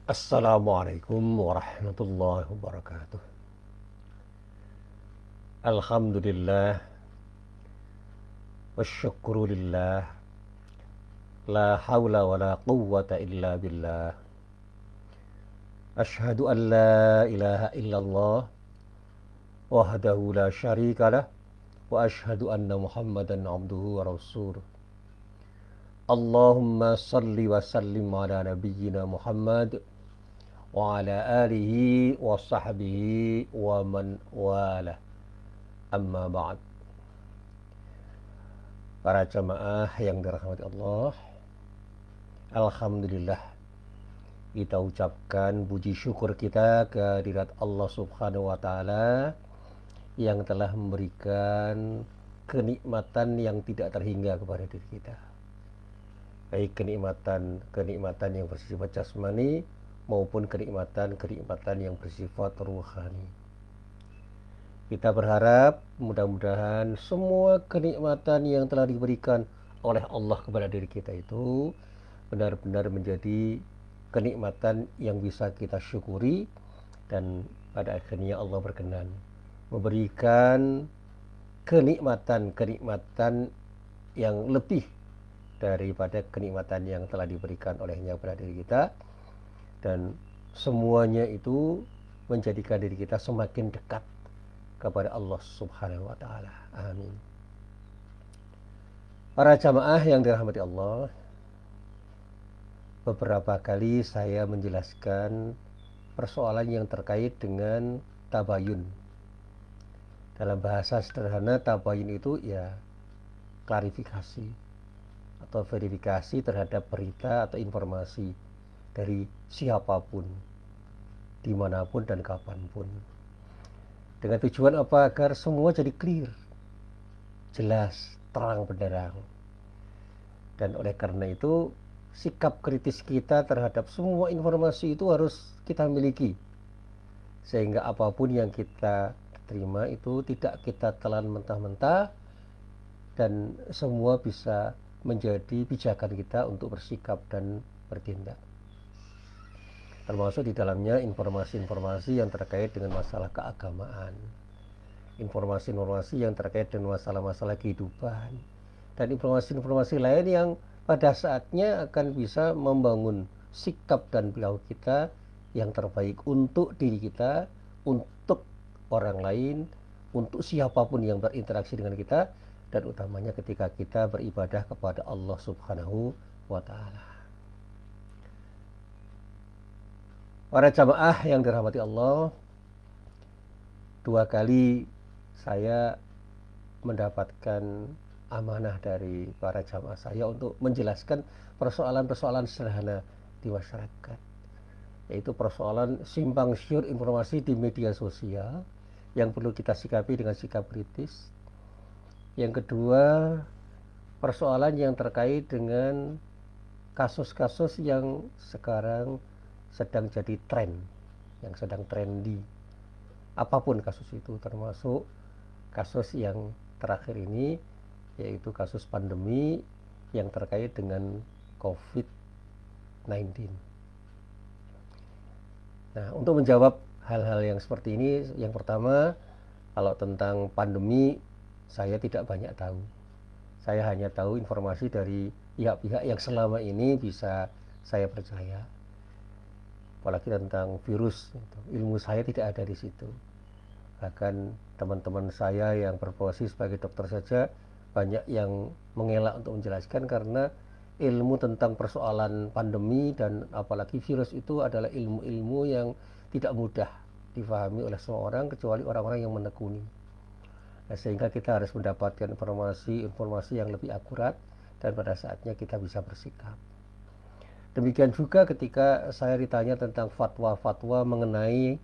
Assalamualaikum warahmatullahi wabarakatuh. Alhamdulillah wasyukurulillah. La hawla wa la quwwata illa billah. Ashhadu an la ilaha illallah wahdahu la syarika lah. Wa ashhadu anna muhammadan abduhu wa rasuluh. Allahumma salli wa sallim ala nabiyyina Muhammad wa ala alihi wa sahbihi wa man wala. Amma ba'd. Para jamaah yang dirahmati Allah, alhamdulillah kita ucapkan puji syukur kita kehadirat Allah Subhanahu wa taala yang telah memberikan kenikmatan yang tidak terhingga kepada diri kita. Baik kenikmatan yang bersifat jasmani maupun kenikmatan yang bersifat ruhani. Kita berharap mudah-mudahan semua kenikmatan yang telah diberikan oleh Allah kepada diri kita itu benar-benar menjadi kenikmatan yang bisa kita syukuri, dan pada akhirnya Allah berkenan memberikan kenikmatan yang lebih daripada kenikmatan yang telah diberikan olehnya kepada diri kita, dan semuanya itu menjadikan diri kita semakin dekat kepada Allah Subhanahu wa taala. Amin. Para jamaah yang dirahmati Allah, beberapa kali saya menjelaskan persoalan yang terkait dengan tabayun. Dalam bahasa sederhana, tabayun itu ya klarifikasi atau verifikasi terhadap berita atau informasi dari siapapun, dimanapun dan kapanpun. Dengan tujuan apa? Agar semua jadi clear, jelas, terang benderang. Dan oleh karena itu, sikap kritis kita terhadap semua informasi itu harus kita miliki, sehingga apapun yang kita terima itu tidak kita telan mentah-mentah, dan semua bisa menjadi pijakan kita untuk bersikap dan bertindak. Termasuk di dalamnya informasi-informasi yang terkait dengan masalah keagamaan, informasi-informasi yang terkait dengan masalah-masalah kehidupan, dan informasi-informasi lain yang pada saatnya akan bisa membangun sikap dan perilaku kita yang terbaik untuk diri kita, untuk orang lain, untuk siapapun yang berinteraksi dengan kita, dan utamanya ketika kita beribadah kepada Allah Subhanahu wa taala. Para jamaah yang dirahmati Allah, 2 kali saya mendapatkan amanah dari para jamaah saya untuk menjelaskan persoalan-persoalan sederhana di masyarakat, yaitu persoalan simpang siur informasi di media sosial yang perlu kita sikapi dengan sikap kritis. Yang kedua, persoalan yang terkait dengan kasus-kasus yang sekarang sedang jadi tren, yang sedang trendy, apapun kasus itu, termasuk kasus yang terakhir ini, yaitu kasus pandemi yang terkait dengan COVID-19. Nah, untuk menjawab hal-hal yang seperti ini, yang pertama, kalau tentang pandemi saya tidak banyak tahu. Saya hanya tahu informasi dari pihak-pihak yang selama ini bisa saya percaya. Apalagi tentang virus, ilmu saya tidak ada di situ. Bahkan teman-teman saya yang berprofesi sebagai dokter saja banyak yang mengelak untuk menjelaskan, karena ilmu tentang persoalan pandemi dan apalagi virus itu adalah ilmu-ilmu yang tidak mudah difahami oleh semua orang kecuali orang-orang yang menekuni. Nah, sehingga kita harus mendapatkan informasi yang lebih akurat, dan pada saatnya kita bisa bersikap. Demikian juga ketika saya ditanya tentang fatwa-fatwa mengenai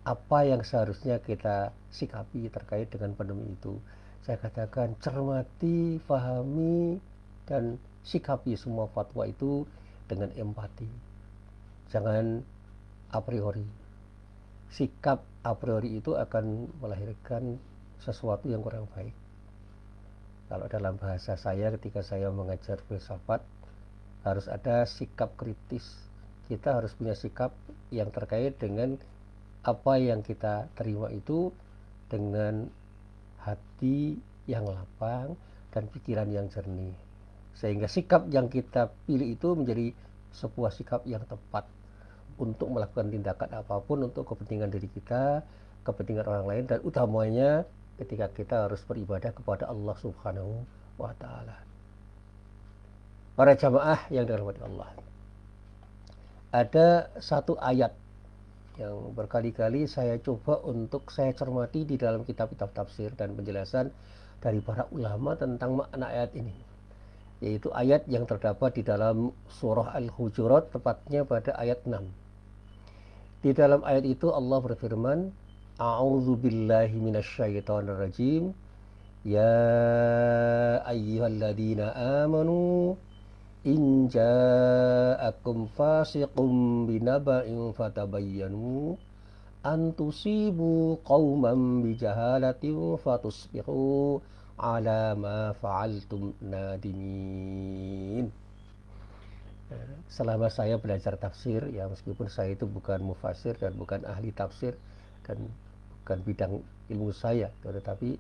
apa yang seharusnya kita sikapi terkait dengan pandemi itu, saya katakan cermati, pahami, dan sikapi semua fatwa itu dengan empati. Jangan a priori. Sikap a priori itu akan melahirkan sesuatu yang kurang baik. Kalau dalam bahasa saya ketika saya mengajar filsafat, harus ada sikap kritis kita harus punya sikap yang terkait dengan apa yang kita terima itu dengan hati yang lapang dan pikiran yang jernih, sehingga sikap yang kita pilih itu menjadi sebuah sikap yang tepat untuk melakukan tindakan apapun untuk kepentingan diri kita, kepentingan orang lain, dan utamanya ketika kita harus beribadah kepada Allah Subhanahu wa Ta'ala. Para jamaah yang dirahmati Allah, ada satu ayat yang berkali-kali saya coba untuk saya cermati di dalam kitab-kitab tafsir dan penjelasan dari para ulama tentang makna ayat ini, yaitu ayat yang terdapat di dalam surah Al-Hujurat, tepatnya pada ayat 6. Di dalam ayat itu Allah berfirman, A'udzu billahi minasyaitonir rajim, ya ayyuhalladzina amanu in ja'akum fasiqun binaba'in fatabayyanu an tusibu qauman bijahalatin fatusbihu ala ma fa'altum nadimin. Selama saya belajar tafsir, ya meskipun saya itu bukan mufasir dan bukan ahli tafsir dan bukan bidang ilmu saya, tetapi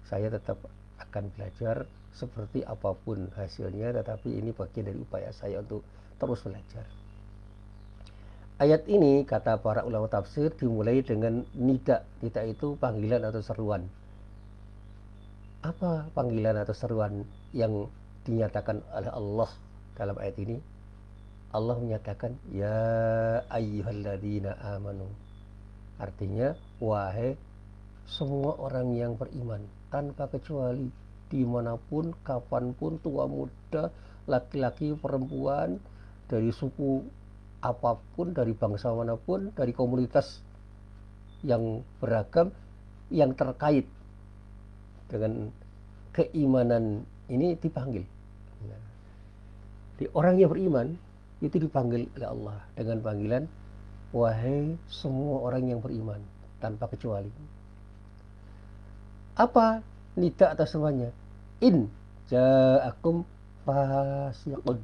saya tetap akan belajar seperti apapun hasilnya, tetapi ini bagian dari upaya saya untuk terus belajar. Ayat ini, kata para ulama tafsir, dimulai dengan nida. Nida itu panggilan atau seruan. Apa panggilan atau seruan yang dinyatakan oleh Allah dalam ayat ini? Allah menyatakan, ya ayyuhalladzina amanu. Artinya, wahai semua orang yang beriman, tanpa kecuali, dimanapun, kapanpun, tua muda, laki-laki, perempuan, dari suku apapun, dari bangsa manapun, dari komunitas yang beragam, yang terkait dengan keimanan ini dipanggil. Di orang yang beriman itu dipanggil oleh Allah dengan panggilan, wahai semua orang yang beriman, tanpa kecuali. Apa nida atau semuanya? In ja'akum fasiqun,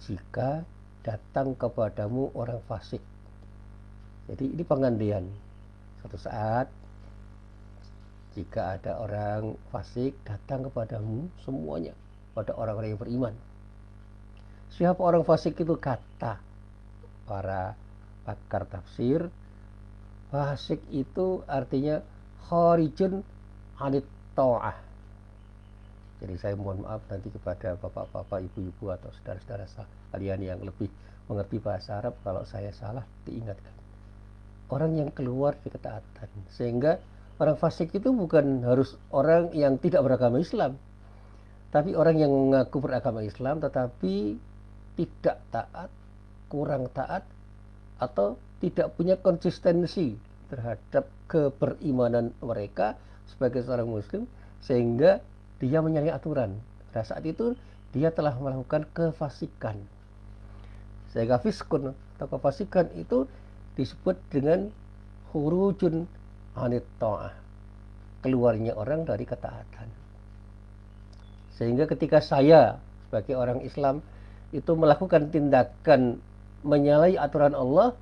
jika datang kepadamu orang fasik. Jadi ini pengandian. Suatu saat jika ada orang fasik datang kepadamu, semuanya, pada orang-orang yang beriman. Siapa orang fasik itu? Kata para pakar tafsir, fasik itu artinya kharijun anit ta'ah. Jadi saya mohon maaf nanti kepada bapak-bapak, ibu-ibu atau saudara-saudara kalian yang lebih mengerti bahasa Arab kalau saya salah diingatkan. Orang yang keluar dari ketaatan. Sehingga orang fasik itu bukan harus orang yang tidak beragama Islam, tapi orang yang mengaku beragama Islam tetapi tidak taat, kurang taat, atau tidak punya konsistensi terhadap keberimanan mereka sebagai seorang muslim, sehingga dia menyalahi aturan. Pada saat itu dia telah melakukan kefasikan. Sehingga fiskun atau kefasikan itu disebut dengan khurujun anit ta'ah, keluarnya orang dari ketaatan. Sehingga ketika saya sebagai orang Islam itu melakukan tindakan menyalahi aturan Allah,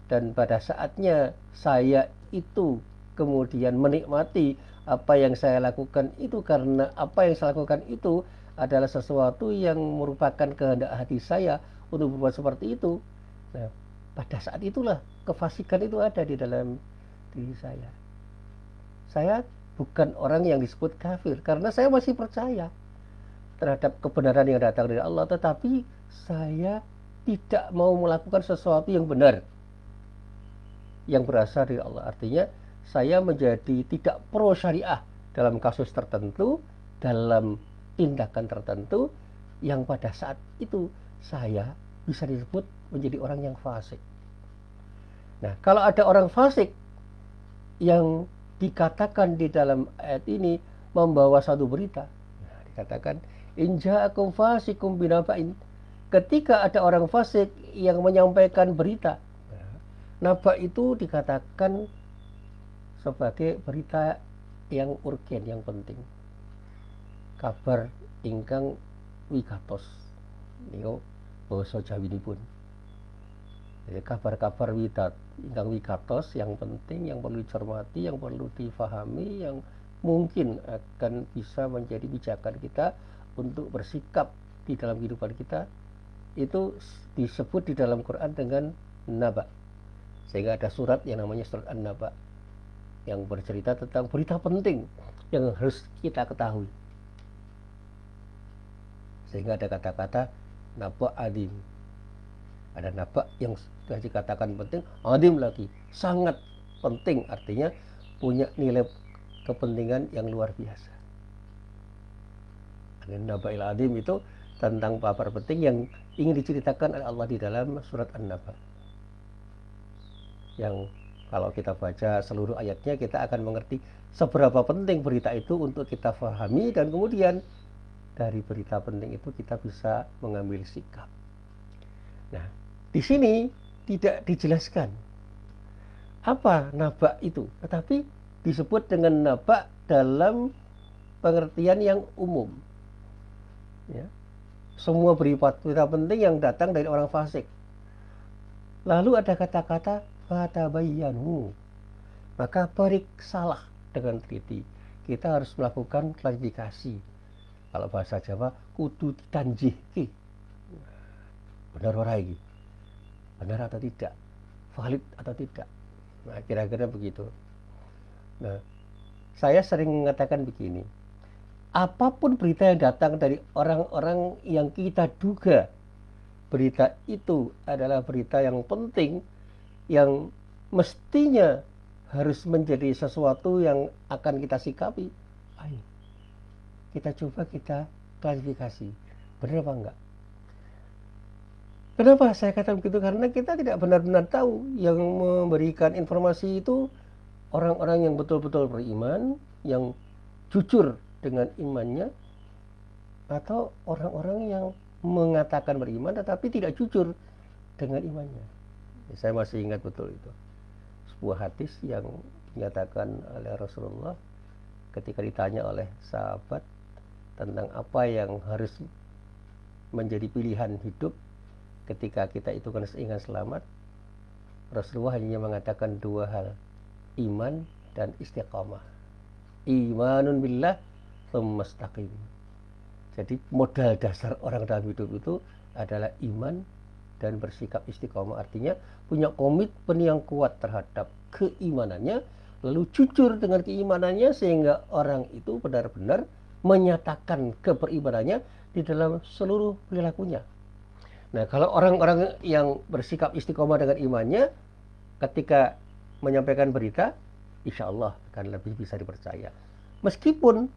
dan pada saatnya saya itu kemudian menikmati apa yang saya lakukan itu karena apa yang saya lakukan itu adalah sesuatu yang merupakan kehendak hati saya untuk berbuat seperti itu. Nah, pada saat itulah kefasikan itu ada di dalam diri saya. Saya bukan orang yang disebut kafir karena saya masih percaya terhadap kebenaran yang datang dari Allah, tetapi saya tidak mau melakukan sesuatu yang benar yang berasal dari Allah. Artinya saya menjadi tidak pro syariah dalam kasus tertentu, dalam tindakan tertentu, yang pada saat itu saya bisa disebut menjadi orang yang fasik. Nah, kalau ada orang fasik yang dikatakan di dalam ayat ini membawa satu berita, nah, dikatakan in ja'akum fasikum binaba'in, ketika ada orang fasik yang menyampaikan berita. Naba itu dikatakan sebagai berita yang urgen, yang penting. Kabar ingkang wigatos niku basa Jawinipun. Jadi kabar-kabar widat ingkang wigatos yang penting, yang perlu dicermati, yang perlu difahami, yang mungkin akan bisa menjadi pijakan kita untuk bersikap di dalam kehidupan kita, itu disebut di dalam Quran dengan naba. Sehingga ada surat yang namanya surat An-Naba yang bercerita tentang berita penting yang harus kita ketahui. Sehingga ada kata-kata naba adim. Ada naba yang sudah dikatakan penting, adim lagi, sangat penting, artinya punya nilai kepentingan yang luar biasa. Naba il adim itu tentang kabar penting yang ingin diceritakan oleh Allah di dalam surat An-Naba. Yang kalau kita baca seluruh ayatnya, kita akan mengerti seberapa penting berita itu untuk kita pahami, dan kemudian dari berita penting itu kita bisa mengambil sikap. Nah, di sini tidak dijelaskan apa naba itu, tetapi disebut dengan naba dalam pengertian yang umum. Ya. Semua berita penting yang datang dari orang fasik. Lalu ada kata-kata fatabayyanu, maka periksalah dengan teliti. Kita harus melakukan klarifikasi. Kalau bahasa Jawa, kudu tanjihki. Benar warai, benar atau tidak, valid atau tidak. Nah, kira-kira begitu. Nah, saya sering mengatakan begini, apapun berita yang datang dari orang-orang yang kita duga berita itu adalah berita yang penting, yang mestinya harus menjadi sesuatu yang akan kita sikapi, ayo kita coba kita klarifikasi, benar apa enggak. Kenapa saya katakan begitu? Karena kita tidak benar-benar tahu yang memberikan informasi itu orang-orang yang betul-betul beriman, yang jujur dengan imannya, atau orang-orang yang mengatakan beriman tetapi tidak jujur dengan imannya. Saya masih ingat betul itu, sebuah hadis yang dinyatakan oleh Rasulullah ketika ditanya oleh sahabat tentang apa yang harus menjadi pilihan hidup ketika kita itu kan ingin selamat. Rasulullah hanya mengatakan dua hal, iman dan istiqamah. Imanun billah tsumma istaqim. Jadi modal dasar orang dalam hidup itu adalah iman dan bersikap istiqomah, artinya punya komitmen yang kuat terhadap keimanannya, lalu jujur dengan keimanannya sehingga orang itu benar-benar menyatakan keberimanannya di dalam seluruh perilakunya. Nah, kalau orang-orang yang bersikap istiqomah dengan imannya, ketika menyampaikan berita, insya Allah akan lebih bisa dipercaya. Meskipun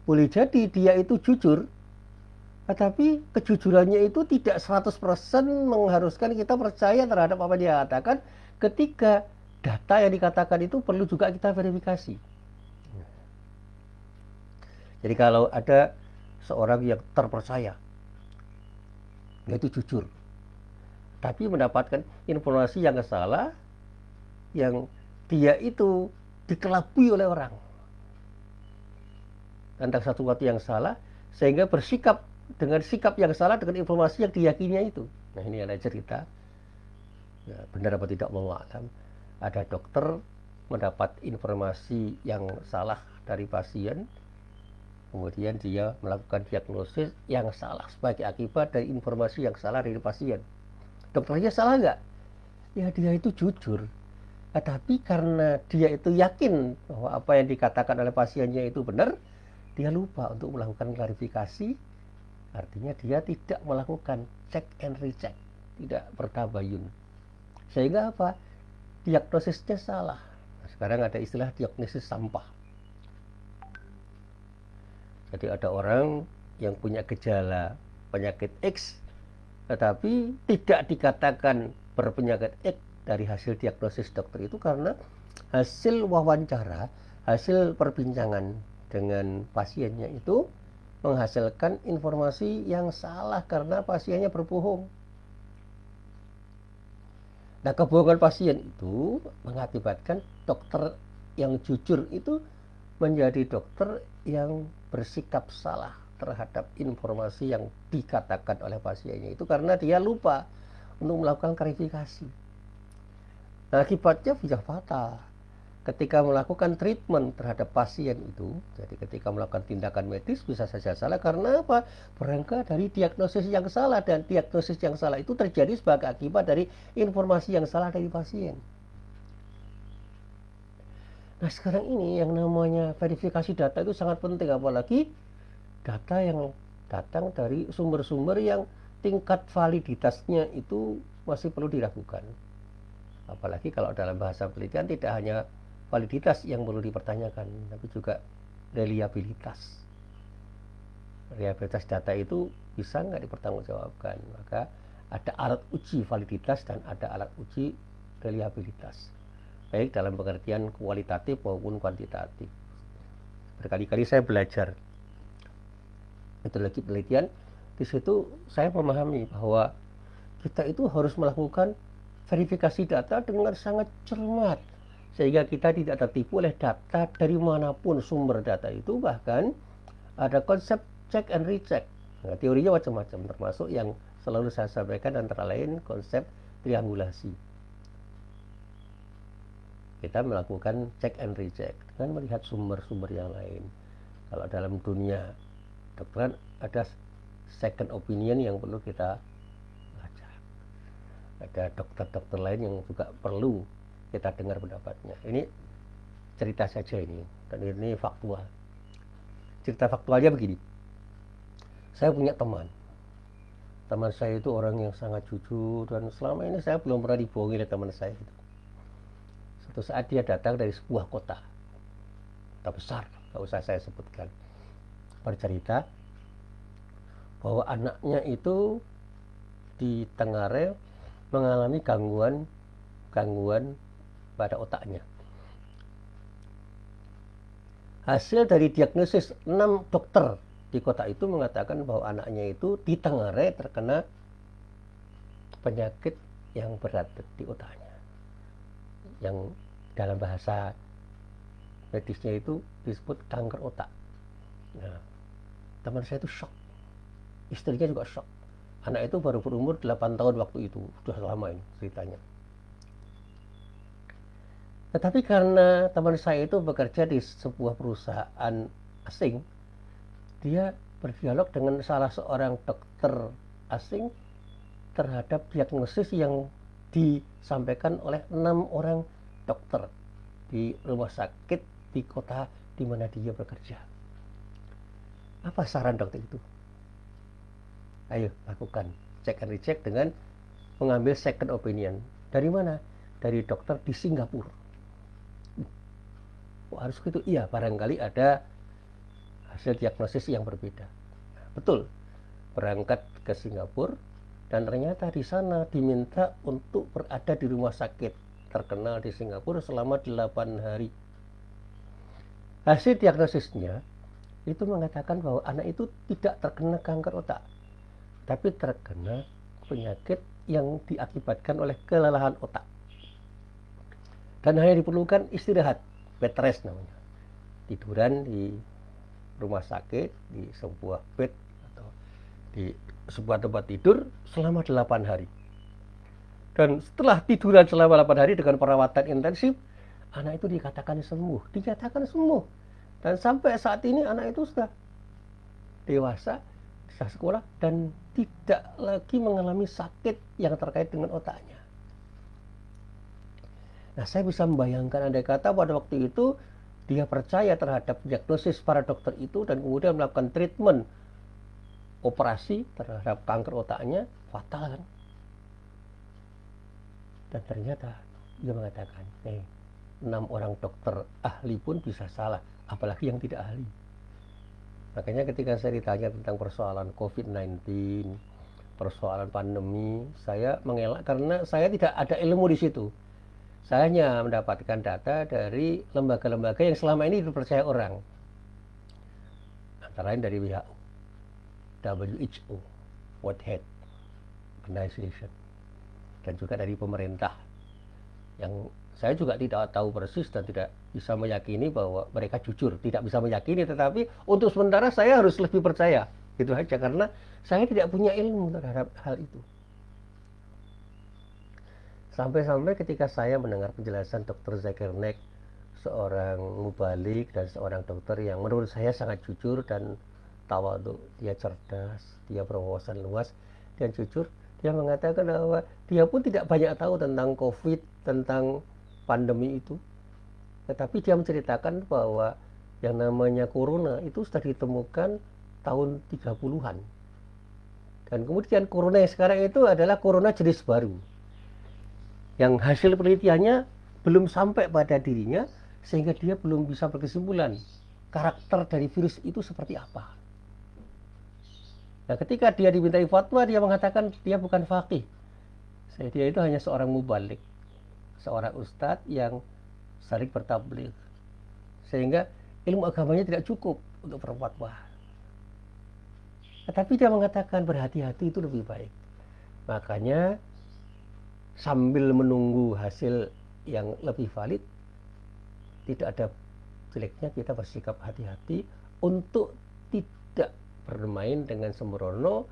boleh jadi dia itu jujur, tetapi kejujurannya itu tidak 100% mengharuskan kita percaya terhadap apa dia katakan, ketika data yang dikatakan itu perlu juga kita verifikasi. Jadi kalau ada seorang yang terpercaya, dia itu jujur, tapi mendapatkan informasi yang salah, yang dia itu dikelabui oleh orang tentang sesuatu yang salah, sehingga bersikap dengan sikap yang salah dengan informasi yang diyakininya itu. Nah, ini ada cerita, ya, benar apa tidak wallahu a'lam. Ada dokter mendapat informasi yang salah dari pasien, kemudian dia melakukan diagnosis yang salah sebagai akibat dari informasi yang salah dari pasien. Dokternya salah nggak? Ya, dia itu jujur, tapi karena dia itu yakin bahwa apa yang dikatakan oleh pasiennya itu benar, dia lupa untuk melakukan klarifikasi. Artinya dia tidak melakukan check and recheck, tidak bertabayun, sehingga apa? Diagnosisnya salah. Nah, sekarang ada istilah diagnosis sampah. Jadi ada orang yang punya gejala penyakit X, tetapi tidak dikatakan berpenyakit X dari hasil diagnosis dokter itu, karena hasil wawancara, hasil perbincangan dengan pasiennya itu menghasilkan informasi yang salah karena pasiennya berbohong. Nah, kebohongan pasien itu mengakibatkan dokter yang jujur itu menjadi dokter yang bersikap salah terhadap informasi yang dikatakan oleh pasiennya itu, karena dia lupa untuk melakukan klarifikasi. Akibatnya bisa fatal. Ketika melakukan treatment terhadap pasien itu, jadi ketika melakukan tindakan medis bisa saja salah karena apa? Berangkat dari diagnosis yang salah, dan diagnosis yang salah itu terjadi sebagai akibat dari informasi yang salah dari pasien. Nah, sekarang ini yang namanya verifikasi data itu sangat penting, apalagi data yang datang dari sumber-sumber yang tingkat validitasnya itu masih perlu diragukan. Apalagi kalau dalam bahasa penelitian tidak hanya validitas yang perlu dipertanyakan, tapi juga reliabilitas. Reliabilitas data itu bisa nggak dipertanggungjawabkan. Maka ada alat uji validitas dan ada alat uji reliabilitas, baik dalam pengertian kualitatif maupun kuantitatif. Berkali-kali saya belajar metodologi penelitian, di situ saya memahami bahwa kita itu harus melakukan verifikasi data dengan sangat cermat, sehingga kita tidak tertipu oleh data dari manapun sumber data itu. Bahkan ada konsep check and recheck. Nah, teorinya macam-macam, termasuk yang selalu saya sampaikan antara lain konsep triangulasi. Kita melakukan check and recheck dengan melihat sumber-sumber yang lain. Kalau dalam dunia kedokteran ada second opinion yang perlu kita baca. Ada dokter-dokter lain yang juga perlu kita dengar pendapatnya. Ini cerita saja ini, dan ini faktual. Cerita faktualnya begini. Saya punya teman saya itu orang yang sangat jujur, dan selama ini saya belum pernah dibohongi oleh teman saya itu. Suatu saat dia datang dari sebuah kota besar, nggak usah saya sebutkan, bercerita bahwa anaknya itu di Tenggara mengalami gangguan pada otaknya. Hasil dari diagnosis 6 dokter di kota itu mengatakan bahwa anaknya itu di Tenggara terkena penyakit yang berat di otaknya, yang dalam bahasa medisnya itu disebut kanker otak. Nah, teman saya itu shock, istrinya juga shock. Anak itu baru berumur 8 tahun waktu itu, sudah lama ini ceritanya. Tetapi karena teman saya itu bekerja di sebuah perusahaan asing, dia berdialog dengan salah seorang dokter asing terhadap diagnosis yang disampaikan oleh 6 orang dokter di rumah sakit di kota di mana dia bekerja. Apa saran dokter itu? Ayo lakukan check and recheck dengan mengambil second opinion. Dari mana? Dari dokter di Singapura. Harus gitu? Iya, barangkali ada hasil diagnosis yang berbeda. Betul, berangkat ke Singapura, dan ternyata di sana diminta untuk berada di rumah sakit terkenal di Singapura selama 8 hari. Hasil diagnosisnya itu mengatakan bahwa anak itu tidak terkena kanker otak, tapi terkena penyakit yang diakibatkan oleh kelelahan otak, dan hanya diperlukan istirahat, bed rest namanya, tiduran di rumah sakit di sebuah bed atau di sebuah tempat tidur selama 8 hari. Dan setelah tiduran selama 8 hari dengan perawatan intensif, anak itu dinyatakan sembuh. Dan sampai saat ini anak itu sudah dewasa, bisa sekolah, dan tidak lagi mengalami sakit yang terkait dengan otaknya. Nah, saya bisa membayangkan andai kata pada waktu itu dia percaya terhadap diagnosis para dokter itu dan kemudian melakukan treatment operasi terhadap kanker otaknya, fatal kan? Dan ternyata dia mengatakan, 6 orang dokter ahli pun bisa salah, apalagi yang tidak ahli. Makanya ketika saya ditanya tentang persoalan COVID-19, persoalan pandemi, saya mengelak karena saya tidak ada ilmu di situ. Saya hanya mendapatkan data dari lembaga-lembaga yang selama ini dipercaya orang. Antara lain dari WHO, World Health Organization, dan juga dari pemerintah. Yang saya juga tidak tahu persis dan tidak bisa meyakini bahwa mereka jujur. Tidak bisa meyakini, tetapi untuk sementara saya harus lebih percaya. Gitu aja, karena saya tidak punya ilmu terhadap hal itu. Sampai-sampai ketika saya mendengar penjelasan Dr. Zakir Naik, seorang mubalik dan seorang dokter yang menurut saya sangat jujur dan tawadhu, dia cerdas, dia berwawasan luas dan jujur. Dia mengatakan bahwa dia pun tidak banyak tahu tentang COVID, tentang pandemi itu. Tetapi dia menceritakan bahwa yang namanya corona itu sudah ditemukan tahun 30-an. Dan kemudian corona yang sekarang itu adalah corona jenis baru, yang hasil penelitiannya belum sampai pada dirinya, sehingga dia belum bisa berkesimpulan karakter dari virus itu seperti apa. Nah, ketika dia dimintai fatwa, dia mengatakan dia bukan faqih. Dia itu hanya seorang mubalik, seorang ustadz yang sering bertabligh, sehingga ilmu agamanya tidak cukup untuk berfatwa. Tetapi dia mengatakan berhati-hati itu lebih baik. Makanya sambil menunggu hasil yang lebih valid, tidak ada jeleknya kita bersikap hati-hati untuk tidak bermain dengan sembrono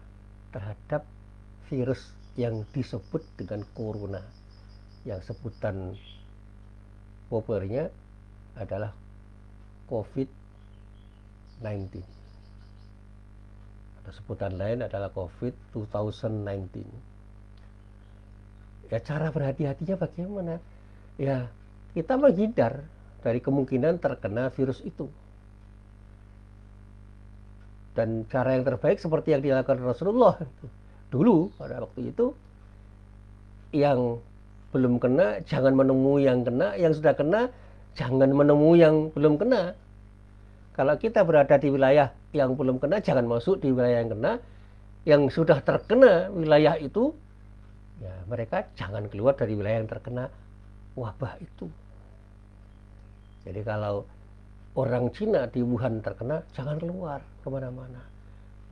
terhadap virus yang disebut dengan corona, yang sebutan populernya adalah COVID-19, atau sebutan lain adalah COVID 2019. Ya, cara berhati-hatinya bagaimana? Ya, kita menghindar dari kemungkinan terkena virus itu. Dan cara yang terbaik seperti yang dilakukan Rasulullah dulu pada waktu itu, yang belum kena jangan menemui yang kena, yang sudah kena jangan menemui yang belum kena. Kalau kita berada di wilayah yang belum kena, jangan masuk di wilayah yang kena. Yang sudah terkena wilayah itu, ya mereka jangan keluar dari wilayah yang terkena wabah itu. Jadi kalau orang Cina di Wuhan terkena, jangan keluar kemana-mana.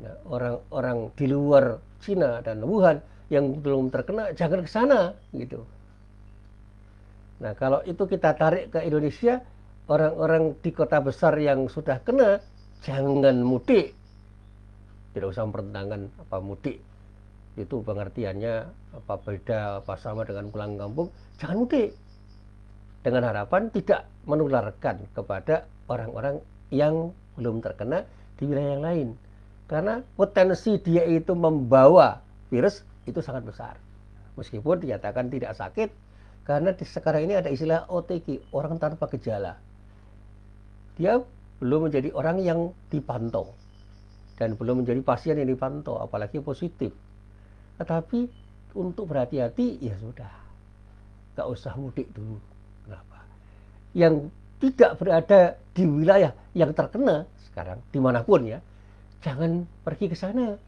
Nah, orang-orang di luar Cina dan Wuhan yang belum terkena, jangan ke sana gitu. Nah, kalau itu kita tarik ke Indonesia, orang-orang di kota besar yang sudah kena, jangan mudik. Tidak usah mempertentangkan apa mudik itu pengertiannya apa beda, apa sama dengan pulang kampung. Jangan mudik, dengan harapan tidak menularkan kepada orang-orang yang belum terkena di wilayah yang lain, karena potensi dia itu membawa virus itu sangat besar, meskipun dinyatakan tidak sakit. Karena sekarang ini ada istilah OTG, orang tanpa gejala. Dia belum menjadi orang yang dipantau dan belum menjadi pasien yang dipantau, apalagi positif. Tetapi untuk berhati-hati, ya sudah, gak usah mudik dulu. Kenapa? Yang tidak berada di wilayah yang terkena sekarang, dimanapun ya, jangan pergi ke sana.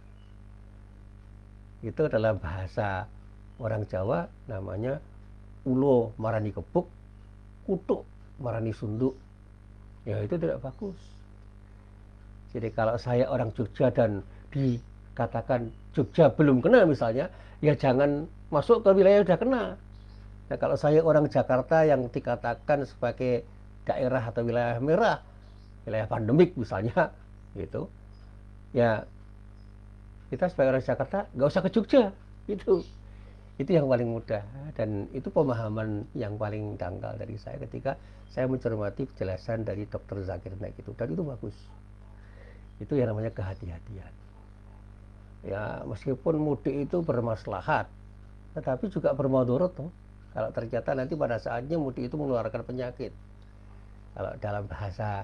Itu dalam bahasa orang Jawa namanya ulo marani kebuk, kutuk marani sunduk. Ya itu tidak bagus. Jadi kalau saya orang Jogja dan dikatakan Jogja belum kena misalnya, ya jangan masuk ke wilayah yang sudah kena. Nah, kalau saya orang Jakarta yang dikatakan sebagai daerah atau wilayah merah, wilayah pandemik misalnya, gitu, ya kita sebagai orang Jakarta nggak usah ke Jogja, itu yang paling mudah. Dan itu pemahaman yang paling dangkal dari saya ketika saya mencermati penjelasan dari Dr. Zakir Naik itu, dan itu bagus. Itu yang namanya kehati-hatian. Ya, meskipun mudik itu bermaslahat, tetapi juga bermudarat tuh. Kalau ternyata nanti pada saatnya mudik itu mengeluarkan penyakit. Kalau dalam bahasa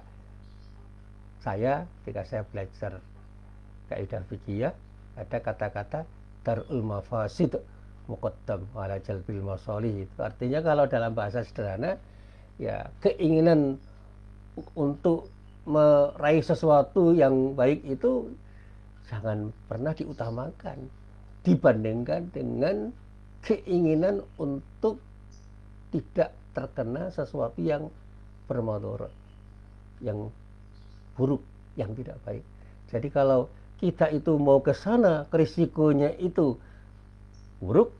saya, ketika saya belajar kaidah fikih, ada kata-kata darul mafasid muqaddam ala jalbil masalih. Itu artinya kalau dalam bahasa sederhana, ya keinginan untuk meraih sesuatu yang baik itu jangan pernah diutamakan dibandingkan dengan keinginan untuk tidak terkena sesuatu yang bermudarat, yang buruk, yang tidak baik. Jadi kalau kita itu mau ke sana, risikonya itu buruk,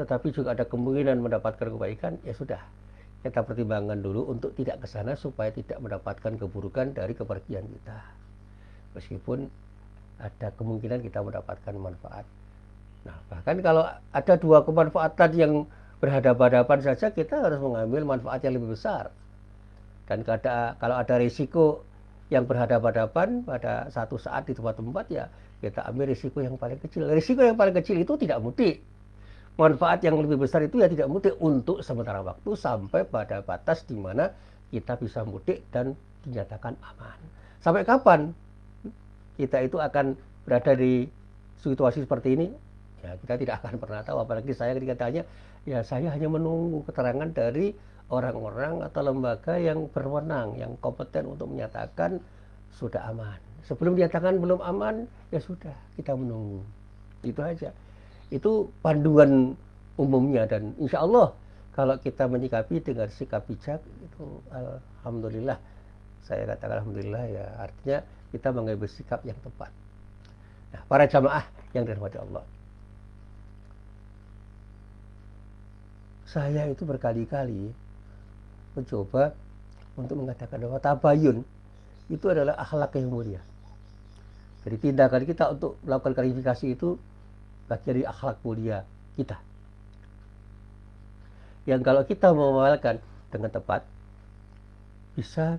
tetapi juga ada kemungkinan mendapatkan kebaikan, ya sudah, kita pertimbangkan dulu untuk tidak ke sana supaya tidak mendapatkan keburukan dari kepergian kita. Meskipun ada kemungkinan kita mendapatkan manfaat. Nah, bahkan kalau ada dua kemanfaatan yang berhadapan-hadapan saja kita harus mengambil manfaat yang lebih besar. Dan kalau ada risiko yang berhadapan-hadapan pada satu saat di tempat-tempat, ya kita ambil risiko yang paling kecil. Risiko yang paling kecil itu tidak mudik. Manfaat yang lebih besar itu ya tidak mudik untuk sementara waktu sampai pada batas di mana kita bisa mudik dan dinyatakan aman. Sampai kapan kita itu akan berada di situasi seperti ini? Ya, kita tidak akan pernah tahu. Apalagi saya ketika tanya, ya saya hanya menunggu keterangan dari orang-orang atau lembaga yang berwenang, yang kompeten untuk menyatakan sudah aman. Sebelum dinyatakan belum aman, ya sudah, kita menunggu. Itu aja. Itu panduan umumnya, dan insya Allah kalau kita menyikapi dengan sikap bijak, itu alhamdulillah, saya katakan alhamdulillah, ya artinya kita mengambil sikap yang tepat. Nah, para jamaah yang dirahmati Allah, saya itu berkali-kali mencoba untuk mengatakan bahwa tabayun itu adalah akhlak yang mulia. Jadi tindakan kita untuk melakukan klarifikasi itu bagian dari akhlak mulia kita, yang kalau kita mengamalkan dengan tepat bisa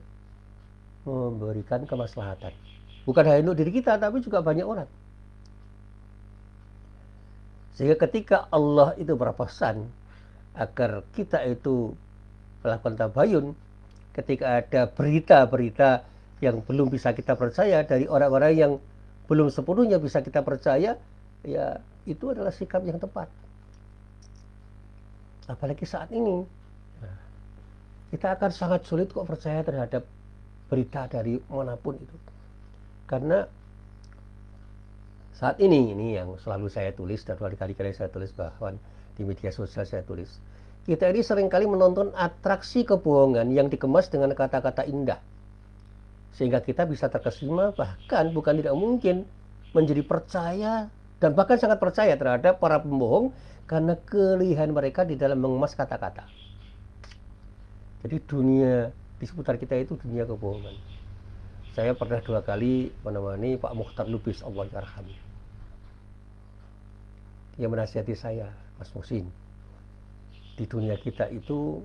memberikan kemaslahatan, bukan hanya untuk diri kita tapi juga banyak orang. Sehingga ketika Allah itu berpesan agar kita itu melakukan tabayun, ketika ada berita-berita yang belum bisa kita percaya dari orang-orang yang belum sepenuhnya bisa kita percaya, ya itu adalah sikap yang tepat. Apalagi saat ini, kita akan sangat sulit kok percaya terhadap berita dari manapun itu. Karena saat ini yang selalu saya tulis dan berkali-kali saya tulis, bahkan di media sosial saya tulis, kita ini seringkali menonton atraksi kebohongan yang dikemas dengan kata-kata indah. Sehingga kita bisa terkesima, bahkan bukan tidak mungkin menjadi percaya dan bahkan sangat percaya terhadap para pembohong karena kelihayan mereka di dalam mengemas kata-kata. Jadi dunia di seputar kita itu dunia kebohongan. Saya pernah 2 kali menemani Pak Mukhtar Lubis, Allah yarhamnya. Dia menasihati saya, Mas Musin, di dunia kita itu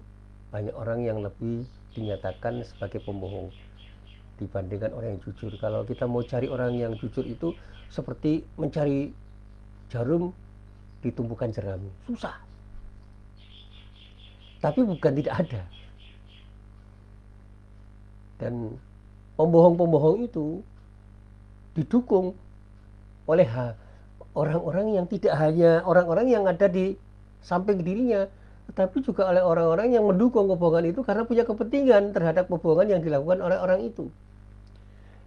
banyak orang yang lebih dinyatakan sebagai pembohong dibandingkan orang yang jujur. Kalau kita mau cari orang yang jujur itu seperti mencari jarum di tumpukan jerami, susah. Tapi bukan tidak ada. Dan pembohong-pembohong itu didukung oleh orang-orang yang tidak hanya orang-orang yang ada di samping dirinya, tetapi juga oleh orang-orang yang mendukung kebohongan itu karena punya kepentingan terhadap kebohongan yang dilakukan oleh orang itu.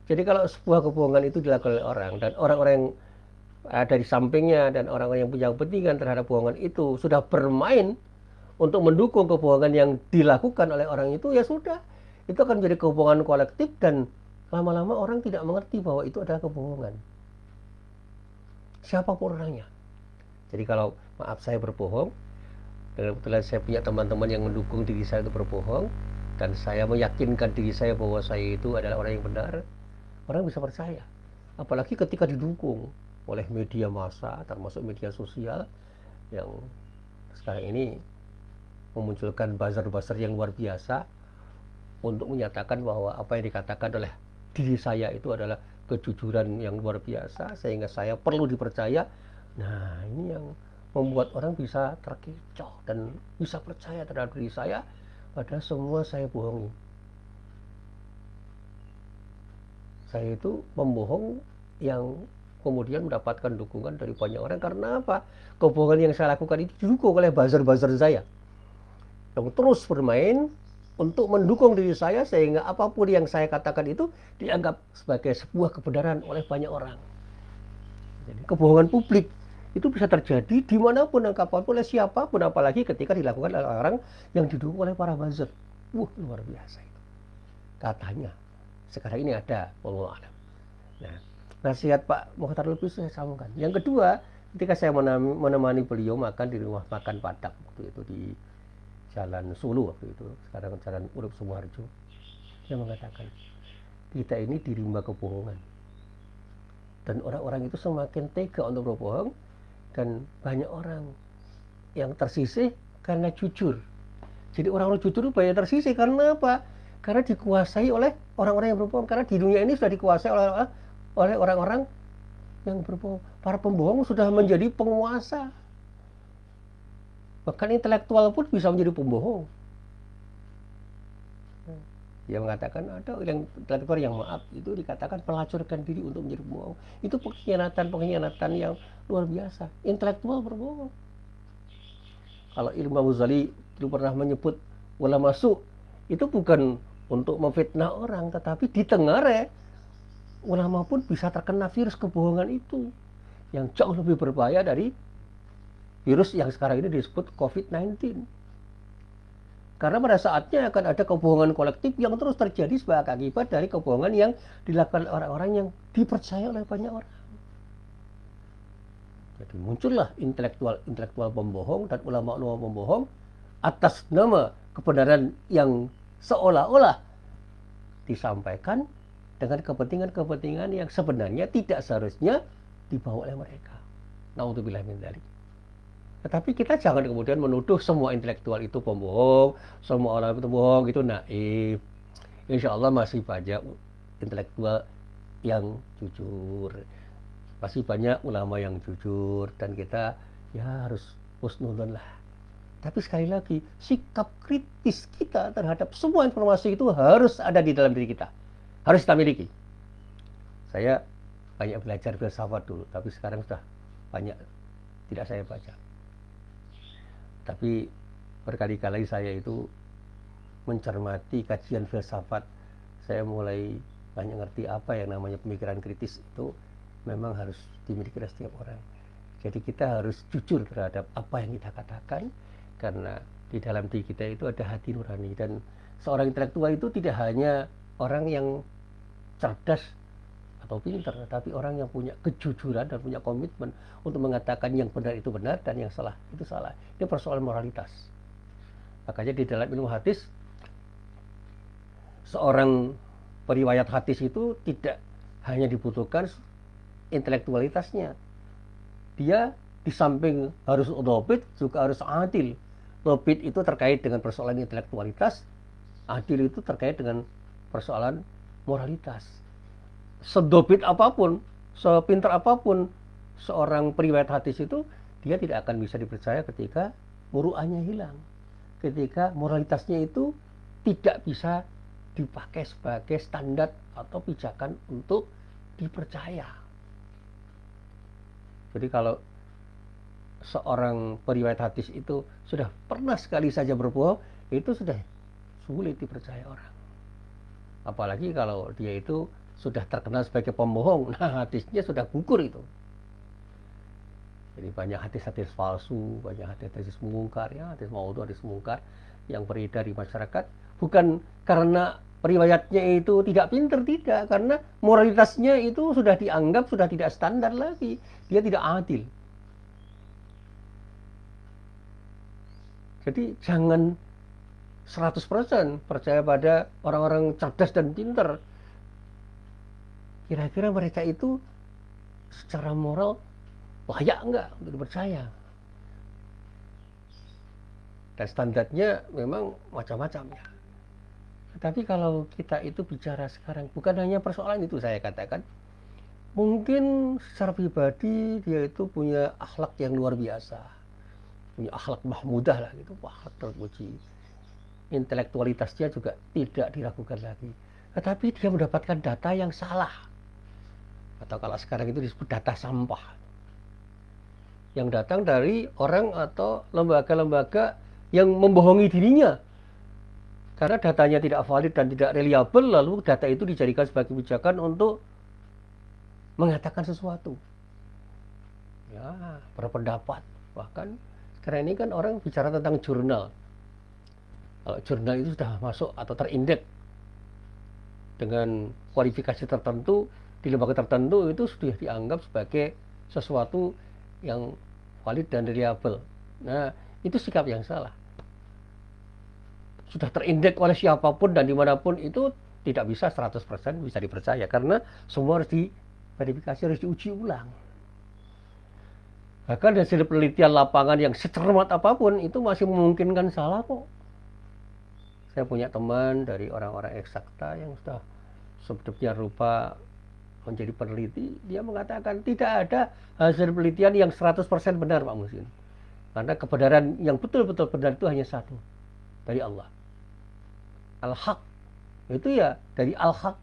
Jadi kalau sebuah kebohongan itu dilakukan oleh orang, dan orang-orang yang ada di sampingnya dan orang-orang yang punya kepentingan terhadap kebohongan itu sudah bermain untuk mendukung kebohongan yang dilakukan oleh orang itu, ya sudah, itu akan menjadi kebohongan kolektif dan lama-lama orang tidak mengerti bahwa itu adalah kebohongan, siapapun orangnya. Jadi kalau maaf saya berbohong, dan kebetulan saya punya teman-teman yang mendukung diri saya itu berbohong, dan saya meyakinkan diri saya bahwa saya itu adalah orang yang benar, orang bisa percaya. Apalagi ketika didukung oleh media massa, termasuk media sosial yang sekarang ini memunculkan buzzer-buzzer yang luar biasa untuk menyatakan bahwa apa yang dikatakan oleh diri saya itu adalah kejujuran yang luar biasa, sehingga saya perlu dipercaya. Nah, ini yang membuat orang bisa terkecoh dan bisa percaya terhadap diri saya, padahal semua saya bohongi. Saya itu membohong yang kemudian mendapatkan dukungan dari banyak orang. Karena apa? Kebohongan yang saya lakukan itu didukung oleh buzzer-buzzer saya yang terus bermain untuk mendukung diri saya, sehingga apapun yang saya katakan itu dianggap sebagai sebuah kebenaran oleh banyak orang. Jadi kebohongan publik itu bisa terjadi dimanapun dan kapanpun oleh siapapun, apalagi ketika dilakukan oleh orang yang didukung oleh para buzzer. Luar biasa itu. Katanya sekarang ini ada, wallahu a'lam. Nah, nasihat Pak Mukhtar Lubis saya sambungkan. Yang kedua, ketika saya menemani beliau makan di rumah makan Padang waktu itu di Jalan Sulu waktu itu, sekarang Jalan Urip Sumoharjo, dia mengatakan kita ini dirimba kebohongan, dan orang-orang itu semakin tega untuk berbohong, dan banyak orang yang tersisih karena jujur. Jadi orang-orang jujur itu banyak tersisih. Karena apa? Karena dikuasai oleh orang-orang yang berbohong. Karena di dunia ini sudah dikuasai oleh orang-orang yang berbohong. Para pembohong sudah menjadi penguasa. Bahkan intelektual pun bisa menjadi pembohong. Dia mengatakan ada yang intelektual yang maaf itu dikatakan pelacurkan diri untuk menjadi pembohong. Itu pengkhianatan yang luar biasa. Intelektual berbohong. Kalau Imam Ghazali dulu pernah menyebut ulama su, itu bukan untuk memfitnah orang, tetapi di Tenggara ulama pun bisa terkena virus kebohongan itu yang jauh lebih berbahaya dari virus yang sekarang ini disebut COVID-19. Karena pada saatnya akan ada kebohongan kolektif yang terus terjadi sebagai akibat dari kebohongan yang dilakukan orang-orang yang dipercaya oleh banyak orang. Jadi muncullah intelektual pembohong dan ulama-ulama pembohong atas nama kebenaran yang seolah-olah disampaikan dengan kepentingan-kepentingan yang sebenarnya tidak seharusnya dibawa oleh mereka. Naudzubillah min dzalik. Tetapi kita jangan kemudian menuduh semua intelektual itu pembohong, semua orang itu bohong, itu naif. Insya Allah masih banyak intelektual yang jujur, masih banyak ulama yang jujur, dan kita ya harus husnudzon lah. Tapi sekali lagi, sikap kritis kita terhadap semua informasi itu harus ada di dalam diri kita, harus kita miliki. Saya banyak belajar filsafat dulu, tapi sekarang sudah banyak tidak saya baca. Tapi berkali-kali saya itu mencermati kajian filsafat, saya mulai banyak ngerti apa yang namanya pemikiran kritis itu memang harus dimiliki oleh setiap orang. Jadi kita harus jujur terhadap apa yang kita katakan, karena di dalam diri kita itu ada hati nurani. Dan seorang intelektual itu tidak hanya orang yang cerdas atau pintar, tapi orang yang punya kejujuran dan punya komitmen untuk mengatakan yang benar itu benar dan yang salah itu salah. Ini persoalan moralitas. Makanya di dalam ilmu hadis, seorang periwayat hadis itu tidak hanya dibutuhkan intelektualitasnya. Dia di samping harus dhabit juga harus adil. Dhabit itu terkait dengan persoalan intelektualitas, adil itu terkait dengan persoalan moralitas. Sedobit apapun, sepintar apapun seorang periwayat hadis itu, dia tidak akan bisa dipercaya ketika muru'ahnya hilang, ketika moralitasnya itu tidak bisa dipakai sebagai standar atau pijakan untuk dipercaya. Jadi kalau seorang periwayat hadis itu sudah pernah sekali saja berbohong, itu sudah sulit dipercaya orang. Apalagi kalau dia itu sudah terkenal sebagai pembohong, nah hadisnya sudah gugur itu. Jadi banyak hadis-hadis palsu, banyak hadis-hadis mungkar, ya, hadis maudhu, hadis mungkar yang beredar di masyarakat, bukan karena periwayatnya itu tidak pintar, tidak, karena moralitasnya itu sudah dianggap sudah tidak standar lagi, dia tidak adil. Jadi jangan 100% percaya pada orang-orang cerdas dan pintar. Kira-kira mereka itu secara moral layak enggak untuk dipercaya? Dan standarnya memang macam-macam ya. Tapi kalau kita itu bicara sekarang, bukan hanya persoalan itu, saya katakan mungkin secara pribadi dia itu punya akhlak yang luar biasa, punya akhlak mahmudah lah gitu, akhlak terpuji, intelektualitasnya juga tidak diragukan lagi. Tetapi dia mendapatkan data yang salah, atau kalau sekarang itu disebut data sampah, yang datang dari orang atau lembaga-lembaga yang membohongi dirinya karena datanya tidak valid dan tidak reliable, lalu data itu dijadikan sebagai pijakan untuk mengatakan sesuatu, ya, berpendapat. Bahkan sekarang ini kan orang bicara tentang jurnal. Kalau jurnal itu sudah masuk atau terindeks dengan kualifikasi tertentu di lembaga tertentu, itu sudah dianggap sebagai sesuatu yang valid dan reliable. Nah, itu sikap yang salah. Sudah terindeks oleh siapapun dan dimanapun, itu tidak bisa 100% bisa dipercaya, karena semua harus diverifikasi, harus diuji ulang. Bahkan hasil penelitian lapangan yang secermat apapun itu masih memungkinkan salah kok. Saya punya teman dari orang-orang eksakta yang sudah sedemikian rupa menjadi peneliti, dia mengatakan tidak ada hasil penelitian yang 100% benar Pak Musin. Karena kebenaran yang betul-betul benar itu hanya satu, dari Allah. Al-Haq, itu ya dari Al-Haq.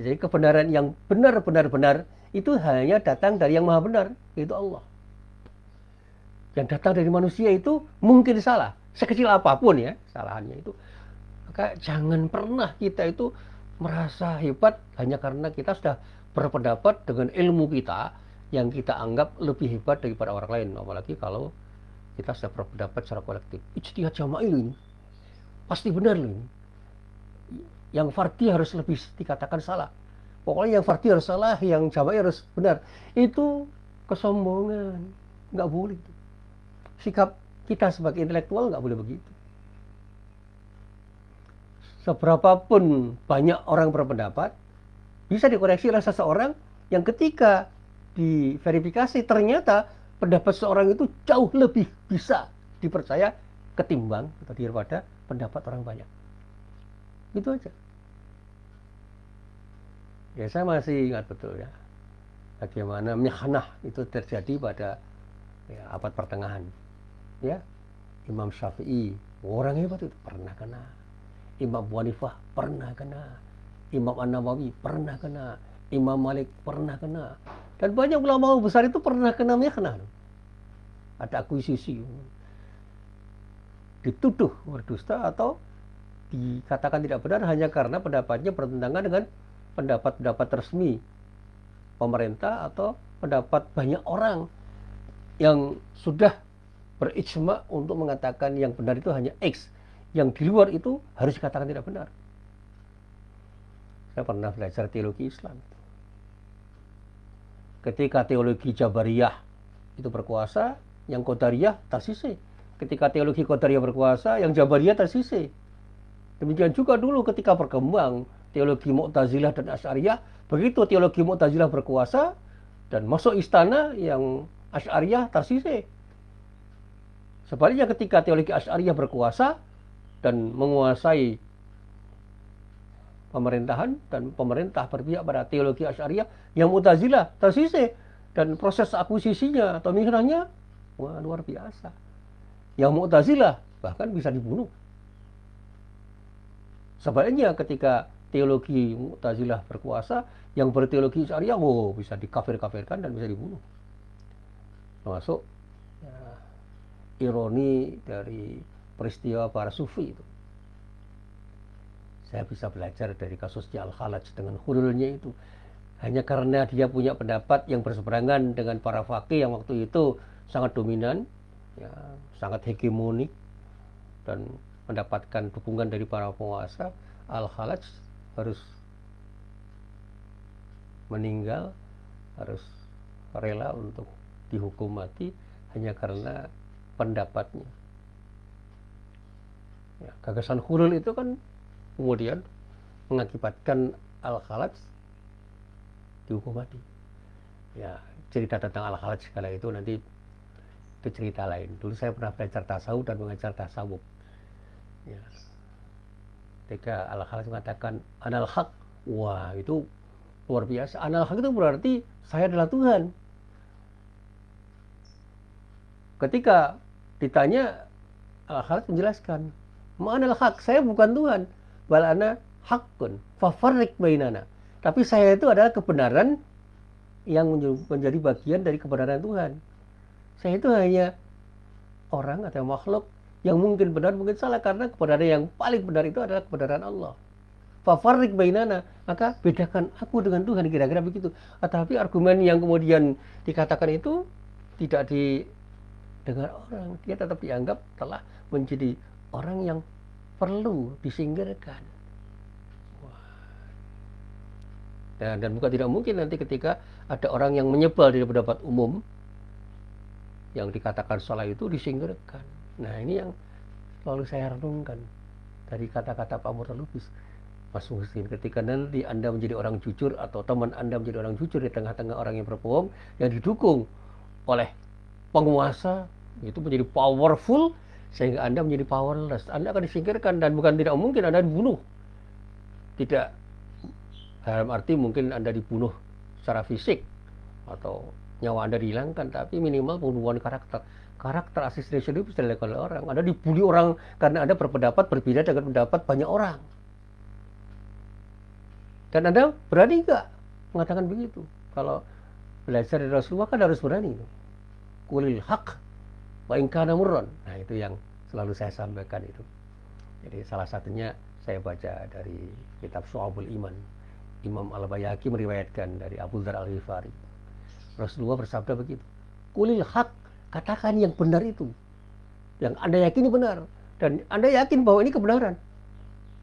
Jadi kebenaran yang benar-benar benar itu hanya datang dari yang maha benar, yaitu Allah. Yang datang dari manusia itu mungkin salah, sekecil apapun ya kesalahannya itu. Maka jangan pernah kita itu merasa hebat hanya karena kita sudah berpendapat dengan ilmu kita yang kita anggap lebih hebat daripada orang lain. Apalagi kalau kita sudah berpendapat secara kolektif. Ijtihad jama'il ini pasti benar loh ini. Yang fardi harus lebih dikatakan salah. Pokoknya yang fardi harus salah, yang jama'i harus benar. Itu kesombongan. Nggak boleh. Sikap kita sebagai intelektual nggak boleh begitu. Seberapapun banyak orang berpendapat, bisa dikoreksi oleh seseorang yang ketika diverifikasi ternyata pendapat seorang itu jauh lebih bisa dipercaya ketimbang atau daripada pendapat orang banyak. Itu aja. Ya saya masih ingat betul ya bagaimana mihnah itu terjadi pada ya, abad pertengahan. Ya, Imam Syafi'i orang hebat itu pernah kena. Imam Abu Hanifah pernah kena. Imam An-Nawawi pernah kena. Imam Malik pernah kena. Dan banyak ulama besar itu pernah kena mihnah. Ada akuisisi. Dituduh berdusta atau dikatakan tidak benar hanya karena pendapatnya bertentangan dengan pendapat-pendapat resmi pemerintah atau pendapat banyak orang yang sudah berijma untuk mengatakan yang benar itu hanya X, yang di luar itu harus dikatakan tidak benar. Saya pernah belajar teologi Islam. Ketika teologi Jabariyah itu berkuasa, yang Qadariyah tersisih. Ketika teologi Qadariyah berkuasa, yang Jabariyah tersisih. Demikian juga dulu ketika berkembang teologi Mu'tazilah dan Asy'ariyah, begitu teologi Mu'tazilah berkuasa dan masuk istana, yang Asy'ariyah tersisih. Sebaliknya ketika teologi Asy'ariyah berkuasa dan menguasai pemerintahan dan pemerintah berpihak pada teologi Asy'ariyah, yang Mu'tazilah tersisih dan proses akuisisinya atau mihnahnya wah, luar biasa. Yang Mu'tazilah bahkan bisa dibunuh. Sebaliknya ketika teologi Mu'tazilah berkuasa, yang berteologi Asy'ariyah bisa dikafir-kafirkan dan bisa dibunuh. Termasuk ya, ironi dari peristiwa para sufi itu. Saya bisa belajar dari kasusnya Al-Khalaj dengan hululnya itu. Hanya karena dia punya pendapat yang berseberangan dengan para faqih yang waktu itu sangat dominan, ya, sangat hegemonik, dan mendapatkan dukungan dari para penguasa, Al-Khalaj harus meninggal, harus rela untuk dihukum mati hanya karena pendapatnya. Ya, gagasan hulul itu kan kemudian mengakibatkan Al-Khalaj dihukum mati. Ya, cerita tentang Al-Khalaj kala itu nanti itu cerita lain. Dulu saya pernah belajar tasawuf dan mengajar tasawuf. Ya. Ketika Al-Khalaj mengatakan Anal Haq, wah itu luar biasa. Anal Haq itu berarti saya adalah Tuhan. Ketika ditanya, Al-Khalaj menjelaskan, Ma'anal Haq, saya bukan Tuhan. Balana haqqun fafarriq bainana. Tapi saya itu adalah kebenaran yang menjadi bagian dari kebenaran Tuhan. Saya itu hanya orang atau makhluk yang mungkin benar mungkin salah, karena kebenaran yang paling benar itu adalah kebenaran Allah. Fafarriq bainana, maka bedakan aku dengan Tuhan, kira-kira begitu. Tetapi argumen yang kemudian dikatakan itu tidak didengar orang, dia tetap dianggap telah menjadi orang yang perlu disingkirkan. Dan bukan tidak mungkin nanti ketika ada orang yang menyebal dari pendapat umum yang dikatakan salah itu disingkirkan. Nah ini yang selalu saya renungkan dari kata-kata Pak Murtad Lubis. Mas Muhsin, ketika nanti Anda menjadi orang jujur atau teman Anda menjadi orang jujur di tengah-tengah orang yang berbohong, yang didukung oleh penguasa itu menjadi powerful sehingga Anda menjadi powerless. Anda akan disingkirkan dan bukan tidak mungkin Anda dibunuh. Tidak dalam arti mungkin Anda dibunuh secara fisik atau nyawa Anda dihilangkan, tapi minimal pembunuhan karakter. Karakter assassination itu bisa dilakukan oleh orang. Anda dibully orang karena Anda berpendapat berbeda dengan pendapat banyak orang. Dan Anda berani nggak mengatakan begitu? Kalau belajar dari Rasulullah kan harus berani. Kulil haq wa in kana murran. Nah, itu yang selalu saya sampaikan itu. Jadi salah satunya saya baca dari kitab Syu'abul Iman. Imam Al-Bayhaqi meriwayatkan dari Abu Dzar Al-Ghifari. Rasulullah bersabda begitu. Kulil haq, katakan yang benar itu. Yang Anda yakini benar. Dan Anda yakin bahwa ini kebenaran.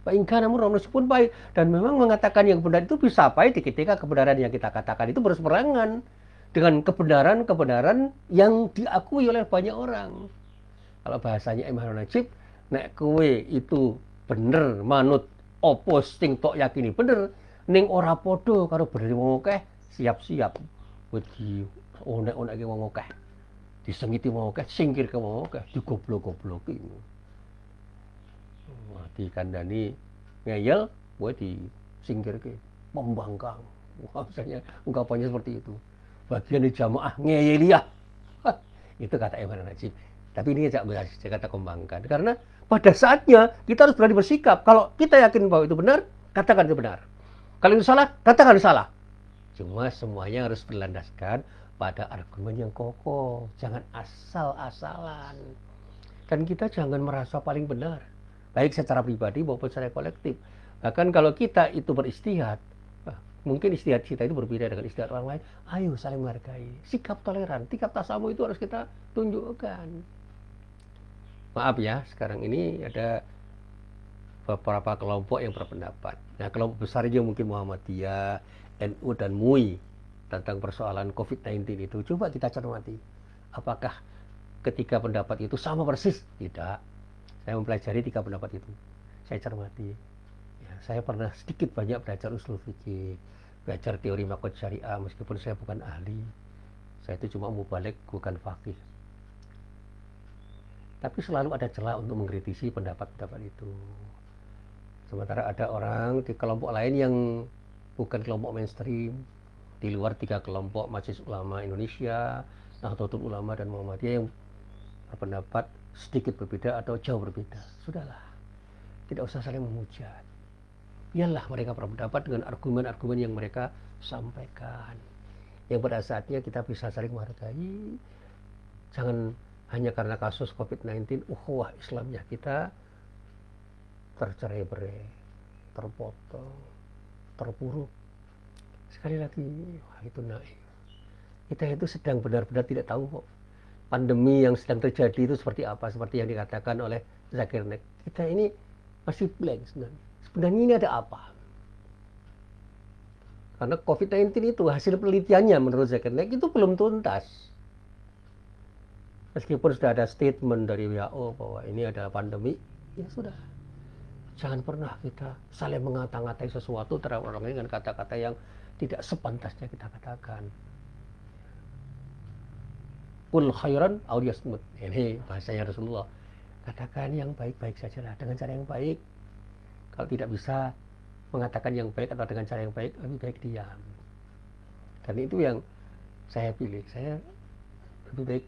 Wa in kana murran, meskipun pahit. Dan memang mengatakan yang benar itu bisa pahit ketika kebenaran yang kita katakan itu berseberangan dengan kebenaran-kebenaran yang diakui oleh banyak orang. Kalau bahasanya Imam Najib, nek kowe itu bener manut opo sing tok yakini bener, ning ora padha karo bener wong akeh, siap-siap wedi onek-oneke wong akeh. Disengiti wong akeh, singkirke wong akeh, digoblok-gobloki. Dikandani ngeyel, kowe disingkirke, membangkang. Misalnya ungkapannya seperti itu. Bagian di jamaah ngeyeliah. Itu kata Imam Najib. Tapi ini saya kata kembangkan. Karena pada saatnya kita harus berani bersikap. Kalau kita yakin bahwa itu benar, katakan itu benar. Kalau itu salah, katakan salah. Cuma semuanya harus berlandaskan pada argumen yang kokoh. Jangan asal-asalan. Dan kita jangan merasa paling benar. Baik secara pribadi maupun secara kolektif. Bahkan kalau kita itu beristihad, mungkin istihad kita itu berbeda dengan istihad orang lain. Ayo saling menghargai. Sikap toleran, sikap tasamu itu harus kita tunjukkan. Maaf ya, sekarang ini ada beberapa kelompok yang berpendapat. Nah, kelompok besarnya mungkin Muhammadiyah, NU dan MUI tentang persoalan COVID-19 itu. Coba kita cermati. Apakah ketika pendapat itu sama persis? Tidak. Saya mempelajari 3 pendapat itu. Saya cermati. Ya, saya pernah sedikit banyak belajar usul fikih, belajar teori makhluk syariah meskipun saya bukan ahli. Saya itu cuma mubalik, bukan faqih. Tapi selalu ada celah untuk mengkritisi pendapat-pendapat itu. Sementara ada orang di kelompok lain yang bukan kelompok mainstream, di luar 3 kelompok Majelis Ulama Indonesia, Nahdlatul Ulama dan Muhammadiyah yang berpendapat sedikit berbeda atau jauh berbeda. Sudahlah, tidak usah saling menghujat. Biarlah mereka berpendapat dengan argumen-argumen yang mereka sampaikan. Yang pada saatnya kita bisa saling menghargai. Jangan hanya karena kasus COVID-19, ukhuwah Islamnya kita tercerai-berai, terpotong, terpuruk. Sekali lagi, wah itu naif. Kita itu sedang benar-benar tidak tahu kok. Pandemi yang sedang terjadi itu seperti apa, seperti yang dikatakan oleh Zakir Naik. Kita ini masih blank sebenarnya. Sebenarnya ini ada apa? Karena COVID-19 itu hasil penelitiannya menurut Zakir Naik itu belum tuntas. Meskipun sudah ada statement dari WHO bahwa ini adalah pandemi, ya sudah. Jangan pernah kita saling mengata-ngatai sesuatu terhadap orang lain dengan kata-kata yang tidak sepantasnya kita katakan. Kul khairan aw liyasmut. Ini bahasanya Rasulullah. Katakan yang baik-baik sajalah dengan cara yang baik. Kalau tidak bisa mengatakan yang baik atau dengan cara yang baik, lebih baik diam. Dan itu yang saya pilih. Saya lebih baik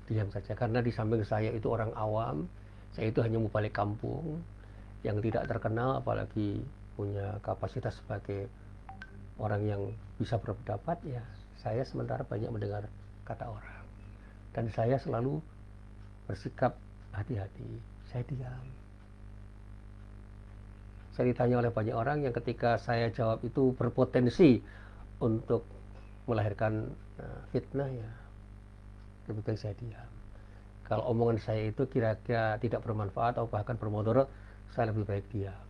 diam saja karena di samping saya itu orang awam. Saya itu hanya mubalik kampung yang tidak terkenal, apalagi punya kapasitas sebagai orang yang bisa berpendapat. Ya, saya sementara banyak mendengar kata orang. Dan saya selalu bersikap hati-hati. Saya diam. Saya ditanya oleh banyak orang yang ketika saya jawab itu berpotensi untuk melahirkan fitnah, ya lebih baik saya diam. Kalau omongan saya itu kira-kira tidak bermanfaat atau bahkan bermudarat, saya lebih baik diam.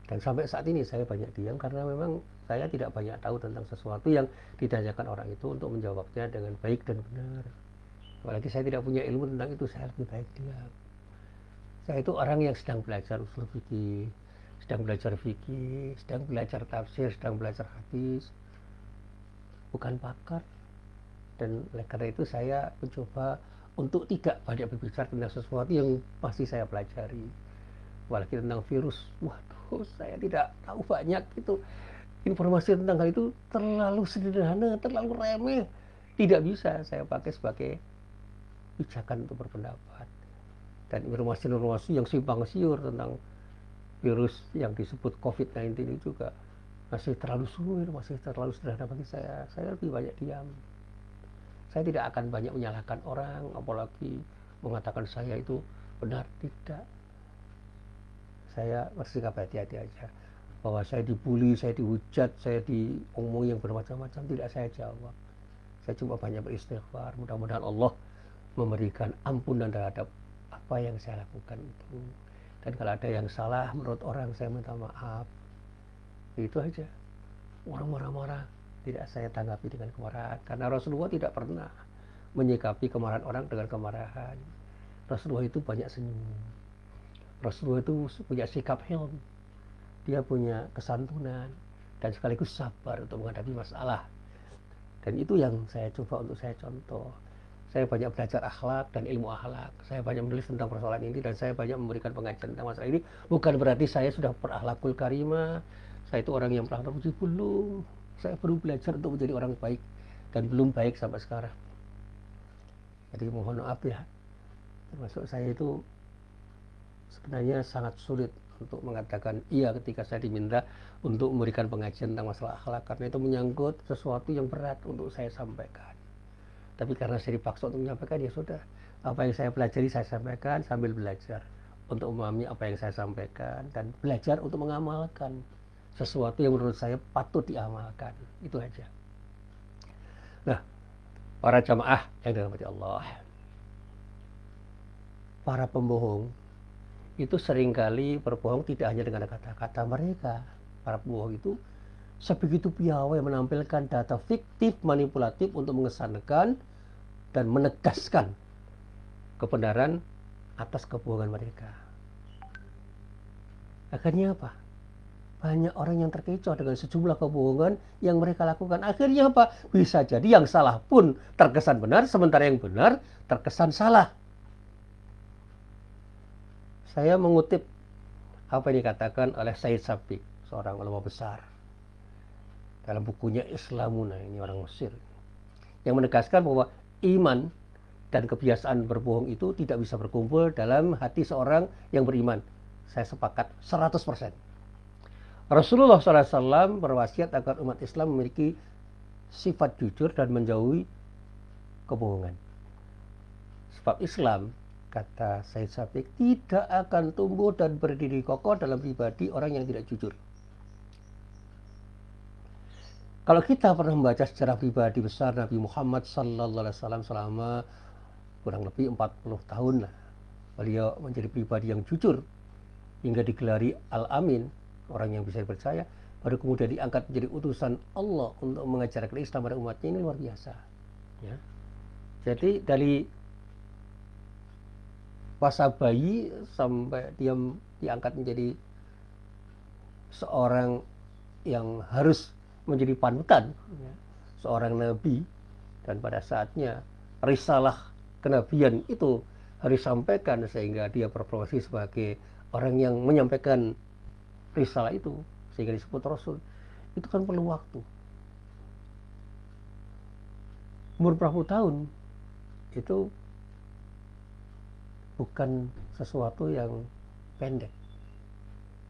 Dan sampai saat ini saya banyak diam karena memang saya tidak banyak tahu tentang sesuatu yang ditanyakan orang itu untuk menjawabnya dengan baik dan benar. Apalagi saya tidak punya ilmu tentang itu, saya lebih baik diam. Saya itu orang yang sedang belajar usul fikih, sedang belajar tafsir, sedang belajar hadis. bukan pakar, dan oleh karena itu saya mencoba untuk tidak banyak berbicara tentang sesuatu yang pasti saya pelajari. Apalagi tentang virus, waduh, saya tidak tahu banyak. Itu informasi tentang hal itu terlalu sederhana, terlalu remeh, tidak bisa saya pakai sebagai pijakan untuk berpendapat. Dan informasi-informasi yang simpang siur tentang virus yang disebut COVID-19 ini juga masih terlalu sulit, masih terlalu sederhana bagi saya. Saya lebih banyak diam. Saya tidak akan banyak menyalahkan orang, apalagi mengatakan saya itu benar. Tidak. Saya bersikap hati-hati aja. Bahwa saya dibully, saya dihujat, saya diomong yang bermacam-macam, tidak saya jawab. Saya cuma banyak beristighfar. Mudah-mudahan Allah memberikan ampunan terhadap apa yang saya lakukan itu. Dan kalau ada yang salah menurut orang, saya minta maaf. Itu aja. Orang marah-marah tidak saya tanggapi dengan kemarahan, karena Rasulullah tidak pernah menyikapi kemarahan orang dengan kemarahan. Rasulullah itu banyak senyum. Rasulullah itu punya sikap hilm. Dia punya kesantunan dan sekaligus sabar untuk menghadapi masalah. Dan itu yang saya coba untuk saya contoh. Saya banyak belajar akhlak dan ilmu akhlak. Saya banyak menulis tentang persoalan ini dan saya banyak memberikan pengajian tentang masalah ini. Bukan berarti saya sudah berakhlakul karimah. Saya itu orang yang berakhlak puji, belum. Saya perlu belajar untuk menjadi orang baik dan belum baik sampai sekarang. Jadi mohon maaf ya. Termasuk saya itu sebenarnya sangat sulit untuk mengatakan iya ketika saya diminta untuk memberikan pengajian tentang masalah akhlak, karena itu menyangkut sesuatu yang berat untuk saya sampaikan. Tapi karena saya dipaksa untuk menyampaikan, ya sudah, apa yang saya pelajari saya sampaikan sambil belajar untuk memahami apa yang saya sampaikan dan belajar untuk mengamalkan sesuatu yang menurut saya patut diamalkan. Itu aja. Nah, para jamaah yang dirahmati Allah, para pembohong itu seringkali berbohong tidak hanya dengan kata-kata mereka. Para pembohong itu sebegitu piawai menampilkan data fiktif, manipulatif untuk mengesankan dan menegaskan kebenaran atas kebohongan mereka. Akhirnya apa? Banyak orang yang terkecoh dengan sejumlah kebohongan yang mereka lakukan. Akhirnya apa? Bisa jadi yang salah pun terkesan benar, sementara yang benar terkesan salah. Saya mengutip apa yang dikatakan oleh Said Sabiq, seorang ulama besar, dalam bukunya Islamuna, ini orang Mesir, yang menegaskan bahwa iman dan kebiasaan berbohong itu tidak bisa berkumpul dalam hati seorang yang beriman. Saya sepakat 100%. Rasulullah SAW berwasiat agar umat Islam memiliki sifat jujur dan menjauhi kebohongan. Sebab Islam, kata Said Sabiq, tidak akan tumbuh dan berdiri kokoh dalam pribadi orang yang tidak jujur. Kalau kita pernah membaca sejarah pribadi besar Nabi Muhammad SAW selama kurang lebih 40 tahun lah, beliau menjadi pribadi yang jujur hingga digelari Al-Amin, orang yang bisa dipercaya, baru kemudian diangkat menjadi utusan Allah untuk mengajarkan Islam pada umatnya. Ini luar biasa. Ya. Jadi dari masa bayi sampai dia diangkat menjadi seorang yang harus menjadi panutan, ya, seorang nabi, dan pada saatnya risalah kenabian itu harus disampaikan sehingga dia berprofesi sebagai orang yang menyampaikan risalah itu sehingga disebut Rasul. Itu kan perlu waktu. Umur berapa tahun itu bukan sesuatu yang pendek.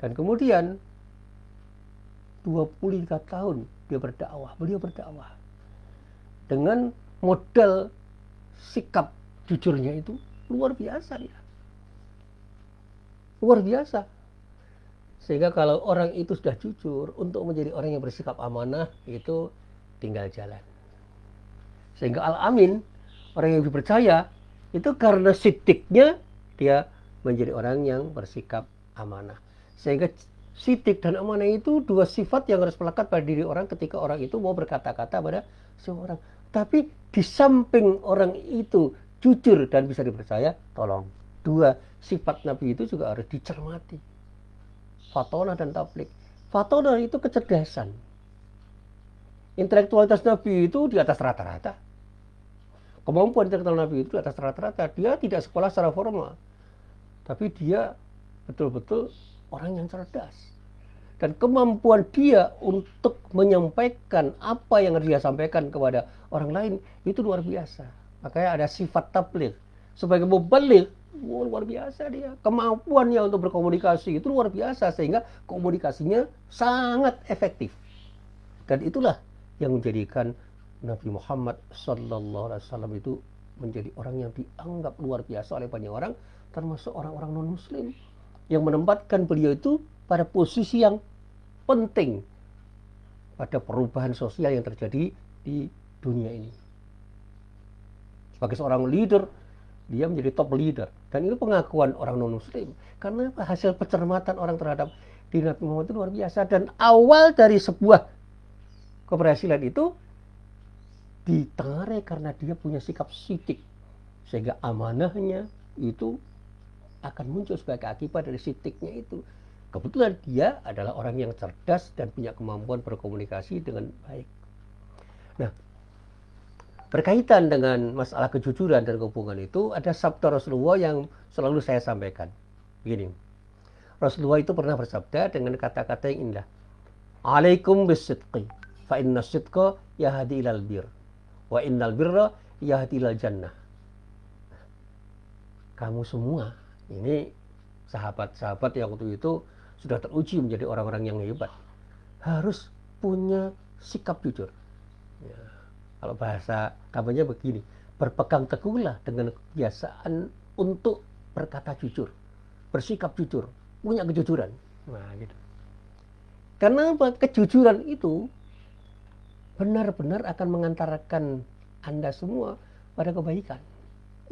Dan kemudian 23 tahun beliau berdakwah dengan modal sikap jujurnya itu luar biasa ya. Luar biasa. Sehingga kalau orang itu sudah jujur, untuk menjadi orang yang bersikap amanah itu tinggal jalan. Sehingga Al-Amin, orang yang dipercaya, itu karena sidiknya dia menjadi orang yang bersikap amanah. Sehingga sidik dan amanah itu dua sifat yang harus melekat pada diri orang ketika orang itu mau berkata-kata pada seorang. Tapi di samping orang itu jujur dan bisa dipercaya, tolong, dua sifat Nabi itu juga harus dicermati. Fatonah dan tablik. Fatonah itu kecerdasan. Intelektualitas Nabi itu di atas rata-rata. Kemampuan intelektual Nabi itu di atas rata-rata. Dia tidak sekolah secara formal, tapi dia betul-betul orang yang cerdas. Dan kemampuan dia untuk menyampaikan apa yang dia sampaikan kepada orang lain itu luar biasa. Makanya ada sifat tabligh. Sebagai mubaligh, luar biasa dia. Kemampuannya untuk berkomunikasi itu luar biasa, sehingga komunikasinya sangat efektif. Dan itulah yang menjadikan Nabi Muhammad SAW itu menjadi orang yang dianggap luar biasa oleh banyak orang, termasuk orang-orang non-muslim, yang menempatkan beliau itu pada posisi yang penting pada perubahan sosial yang terjadi di dunia ini. Sebagai seorang leader, dia menjadi top leader. Dan itu pengakuan orang non-muslim. Karena hasil pencermatan orang terhadap diri Nabi Muhammad itu luar biasa. Dan awal dari sebuah keberhasilan itu ditengarai karena dia punya sikap sidik, sehingga amanahnya itu akan muncul sebagai akibat dari sidiknya itu. Kebetulan dia adalah orang yang cerdas dan punya kemampuan berkomunikasi dengan baik. Nah, berkaitan dengan masalah kejujuran dan kebohongan itu, ada sabda Rasulullah yang selalu saya sampaikan. Begini, Rasulullah itu pernah bersabda dengan kata-kata yang indah. Alaikum bisidqi, fa inna sidqa yahdi ilal bir, wa innal birra yahdi ilal jannah. Kamu semua, ini sahabat-sahabat yang waktu itu sudah teruji menjadi orang-orang yang hebat, harus punya sikap jujur. Ya, kalau bahasa kampanye begini, berpegang teguhlah dengan kebiasaan untuk berkata jujur, bersikap jujur, punya kejujuran. Nah, gitu. Karena kejujuran itu benar-benar akan mengantarkan Anda semua pada kebaikan.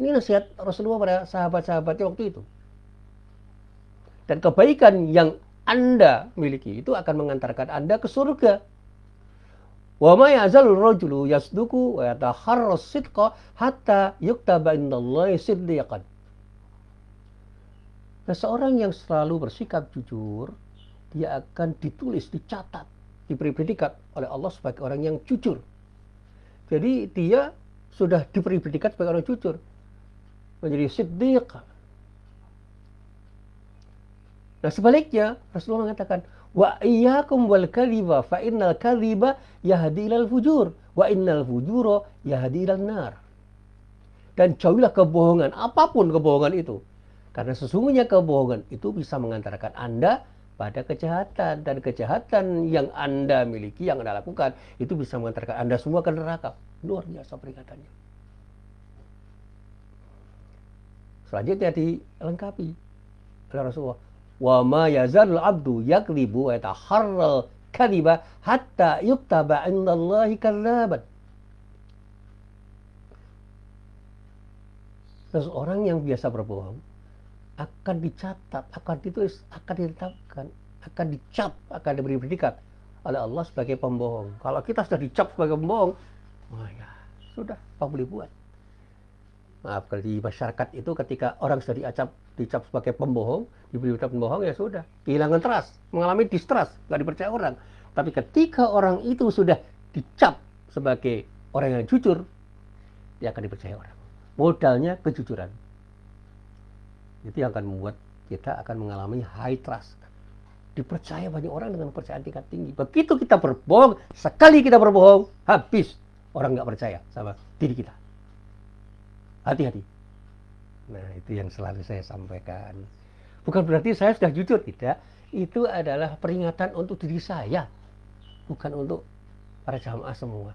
Ini nasihat Rasulullah pada sahabat-sahabatnya waktu itu. Dan kebaikan yang Anda miliki itu akan mengantarkan Anda ke surga. Wa ma yazalur rajulu yasduqu wa yataharras sidqa hatta yuktaba indallahi siddiqan. Nah, seorang yang selalu bersikap jujur, dia akan ditulis, dicatat, diberi predikat oleh Allah sebagai orang yang jujur. Jadi dia sudah diberi predikat sebagai orang jujur, menjadi siddiq. Nah, sebaliknya Rasulullah mengatakan, wa iyyakum wal kadhiba fa innal kadhiba yahdi ilal fujur wa innal fujura yahdi ilan nar. Dan jauhilah kebohongan, apapun kebohongan itu. Karena sesungguhnya kebohongan itu bisa mengantarkan Anda pada kejahatan, dan kejahatan yang Anda miliki, yang Anda lakukan, itu bisa mengantarkan Anda semua ke neraka. Luar biasa peringatannya. Selanjutnya dilengkapi oleh Rasulullah. Wa ma yazalul abdu yakdzibu wa yataharral kadziba hatta yuktaba 'indallahi kadzaban. Seseorang yang biasa berbohong akan dicatat, akan ditulis, akan ditetapkan, akan dicap, akan diberi predikat oleh Allah sebagai pembohong. Kalau kita sudah dicap sebagai pembohong, wah ya sudah, apa boleh buat? Maaf, kalau di masyarakat itu ketika orang sudah dicap sebagai pembohong, diberi predikat pembohong, ya sudah, kehilangan trust, mengalami distrust, nggak dipercaya orang. Tapi ketika orang itu sudah dicap sebagai orang yang jujur, dia akan dipercaya orang. Modalnya kejujuran. Itu yang akan membuat kita akan mengalami high trust. Dipercaya banyak orang dengan kepercayaan tingkat tinggi. Begitu kita berbohong, sekali kita berbohong, habis. Orang nggak percaya sama diri kita. Hati-hati. Nah, itu yang selalu saya sampaikan. Bukan berarti saya sudah jujur, tidak. Itu adalah peringatan untuk diri saya. Bukan untuk para jamaah semua.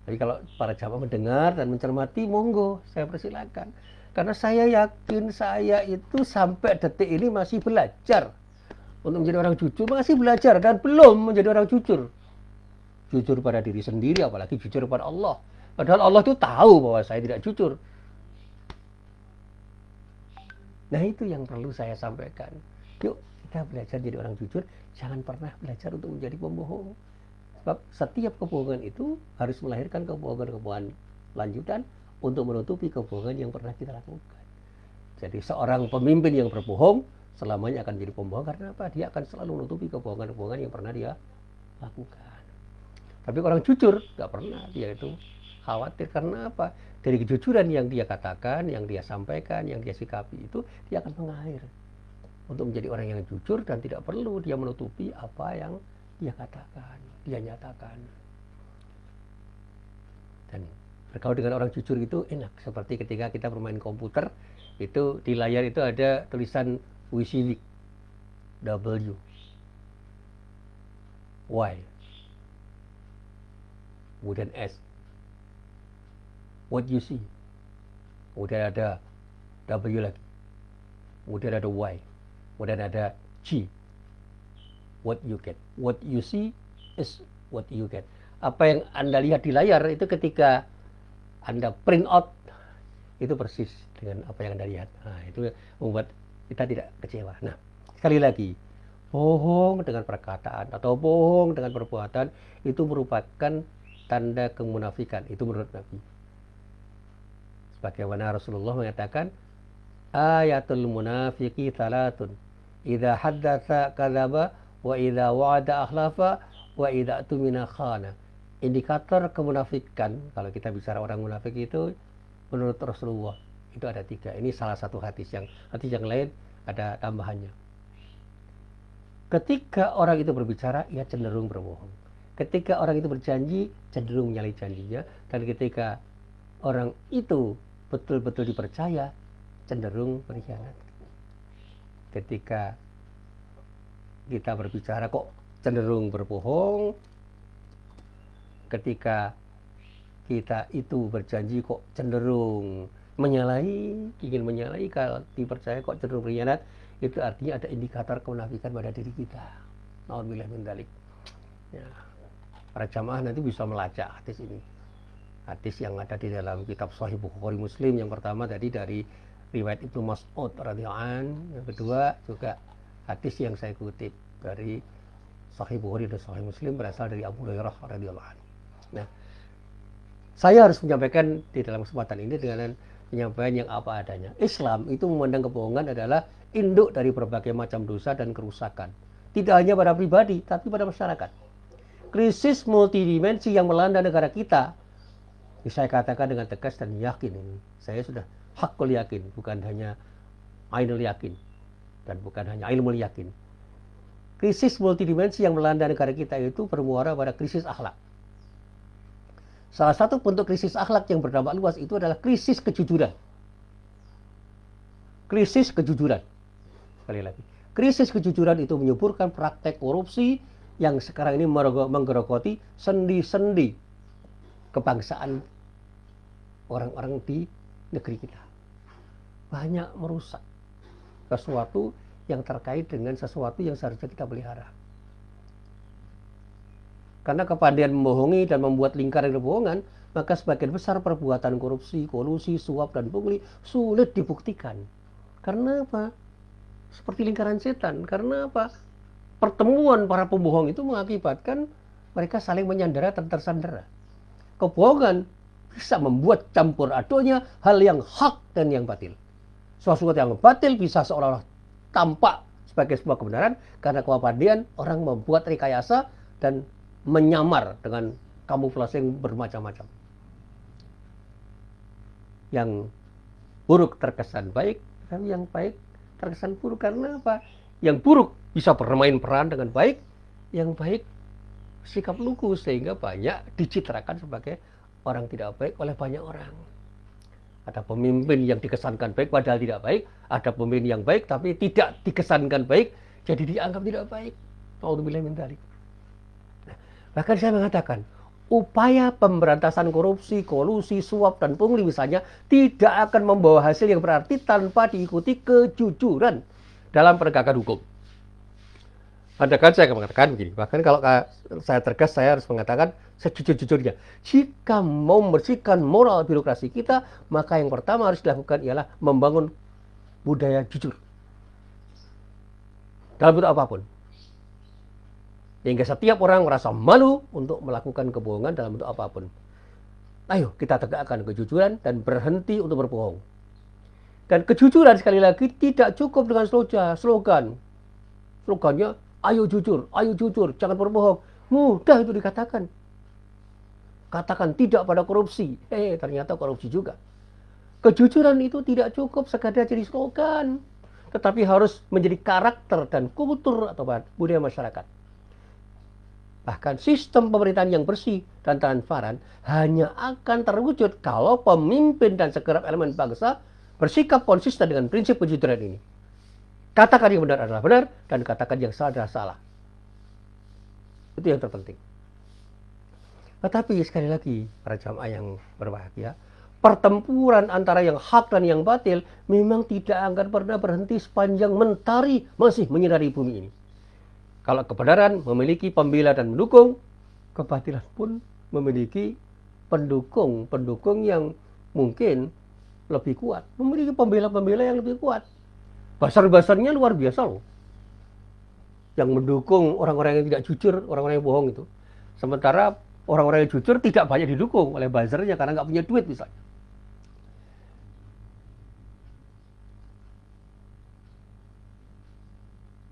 Jadi kalau para jamaah mendengar dan mencermati, monggo, saya persilakan. Karena saya yakin saya itu sampai detik ini masih belajar untuk menjadi orang jujur, masih belajar dan belum menjadi orang jujur. Jujur pada diri sendiri, apalagi jujur pada Allah. Padahal Allah itu tahu bahwa saya tidak jujur. Nah, itu yang perlu saya sampaikan. Yuk, kita belajar jadi orang jujur, jangan pernah belajar untuk menjadi pembohong. Sebab setiap kebohongan itu harus melahirkan kebohongan-kebohongan lanjutan untuk menutupi kebohongan yang pernah kita lakukan. Jadi seorang pemimpin yang berbohong selamanya akan jadi pembohong, karena apa? Dia akan selalu menutupi kebohongan-kebohongan yang pernah dia lakukan. Tapi orang jujur nggak pernah dia itu khawatir. Karena apa? Dari kejujuran yang dia katakan, yang dia sampaikan, yang dia sikapi itu, dia akan mengalir untuk menjadi orang yang jujur dan tidak perlu dia menutupi apa yang dia katakan, dia nyatakan. Dan bergaul dengan orang jujur itu enak. Seperti ketika kita bermain komputer, itu di layar itu ada tulisan WYSIWYG, W, Y, kemudian S, what you see, kemudian ada W lagi, kemudian ada Y, kemudian ada G, what you get. What you see is what you get. Apa yang Anda lihat di layar itu ketika Anda print out, itu persis dengan apa yang Anda lihat. Nah, itu membuat kita tidak kecewa. Nah, sekali lagi, bohong dengan perkataan atau bohong dengan perbuatan itu merupakan tanda kemunafikan. Itu menurut Nabi. Sebagaimana Rasulullah mengatakan, ayatul munafiqi salatun, idza haddatsa kadzaba, wa idza wa'ada akhlafa, wa idza tumina khana. Indikator kemunafikan, kalau kita bicara orang munafik itu menurut Rasulullah itu ada 3. Ini salah satu hadis yang lain ada tambahannya. Ketika orang itu berbicara, ia cenderung berbohong. Ketika orang itu berjanji, cenderung menyalahi janjinya. Dan ketika orang itu betul-betul dipercaya, cenderung berkhianat. Ketika kita berbicara kok cenderung berbohong, ketika kita itu berjanji kok cenderung ingin menyalahi, kalau dipercaya kok cenderung berkhianat, itu artinya ada indikator kemunafikan pada diri kita. Nauzubillah min dzalik. Ya. Para jamaah nanti bisa melacak hadis ini. Hadis yang ada di dalam kitab Sahih Bukhari Muslim, yang pertama tadi dari riwayat Ibnu Mas'ud radhiyallahu anhu, yang kedua juga hadis yang saya kutip dari Sahih Bukhari dan Sahih Muslim berasal dari Abu Hurairah radhiyallahu anhu. Nah, saya harus menyampaikan di dalam kesempatan ini dengan penyampaian yang apa adanya. Islam itu memandang kebohongan adalah induk dari berbagai macam dosa dan kerusakan. Tidak hanya pada pribadi, tapi pada masyarakat. Krisis multidimensi yang melanda negara kita, saya katakan dengan tegas dan yakin ini. Saya sudah hakul yakin, bukan hanya ainul yakin, dan bukan hanya ilmu yakin. Krisis multidimensi yang melanda negara kita itu bermuara pada krisis akhlak. Salah satu bentuk krisis akhlak yang berdampak luas itu adalah krisis kejujuran. Krisis kejujuran. Sekali lagi. Krisis kejujuran itu menyuburkan praktek korupsi yang sekarang ini menggerogoti sendi-sendi kebangsaan orang-orang di negeri kita. Banyak merusak sesuatu yang terkait dengan sesuatu yang seharusnya kita pelihara. Karena kepandaian membohongi dan membuat lingkaran kebohongan, maka sebagian besar perbuatan korupsi, kolusi, suap, dan pungli sulit dibuktikan. Karena apa? Seperti lingkaran setan. Karena apa? Pertemuan para pembohong itu mengakibatkan mereka saling menyandera dan tersandera. Kebohongan bisa membuat campur aduknya hal yang hak dan yang batil. Sesuatu yang batil bisa seolah-olah tampak sebagai sebuah kebenaran karena kepandaian orang membuat rekayasa dan menyamar dengan kamuflase yang bermacam-macam. Yang buruk terkesan baik, tapi yang baik terkesan buruk. Karena apa? Yang buruk bisa bermain peran dengan baik, yang baik sikap lugu, sehingga banyak dicitrakan sebagai orang tidak baik oleh banyak orang. Ada pemimpin yang dikesankan baik padahal tidak baik, ada pemimpin yang baik tapi tidak dikesankan baik, jadi dianggap tidak baik. Nauzubillah min dzalik. Nah, bahkan saya mengatakan, upaya pemberantasan korupsi, kolusi, suap, dan pungli misalnya tidak akan membawa hasil yang berarti tanpa diikuti kejujuran dalam penegakan hukum. Andaikan saya akan mengatakan begini, bahkan kalau saya tegas, saya harus mengatakan sejujur-jujurnya. Jika mau membersihkan moral birokrasi kita, maka yang pertama harus dilakukan ialah membangun budaya jujur. Dalam bentuk apapun. Hingga setiap orang merasa malu untuk melakukan kebohongan dalam bentuk apapun. Ayo kita tegakkan kejujuran dan berhenti untuk berbohong. Dan kejujuran sekali lagi tidak cukup dengan slogan. Slogannya, ayo jujur, jangan berbohong. Mudah itu dikatakan. katakan tidak pada korupsi. Ternyata korupsi juga. Kejujuran itu tidak cukup sekadar jadi slogan, tetapi harus menjadi karakter dan kultur atau budaya masyarakat. Bahkan sistem pemerintahan yang bersih dan transparan hanya akan terwujud kalau pemimpin dan segenap elemen bangsa bersikap konsisten dengan prinsip kejujuran ini. Katakan yang benar adalah benar, dan katakan yang salah adalah salah. Itu yang terpenting. Tetapi sekali lagi, para jamaah yang berbahagia, pertempuran antara yang hak dan yang batil memang tidak akan pernah berhenti sepanjang mentari masih menyinari bumi ini. Kalau kebenaran memiliki pembela dan mendukung, kebatilan pun memiliki pendukung yang mungkin lebih kuat, memiliki pembela-pembela yang lebih kuat. Basar-basarnya luar biasa loh, yang mendukung orang-orang yang tidak jujur, orang-orang yang bohong itu. Sementara orang-orang yang jujur tidak banyak didukung oleh buzzernya karena nggak punya duit misalnya.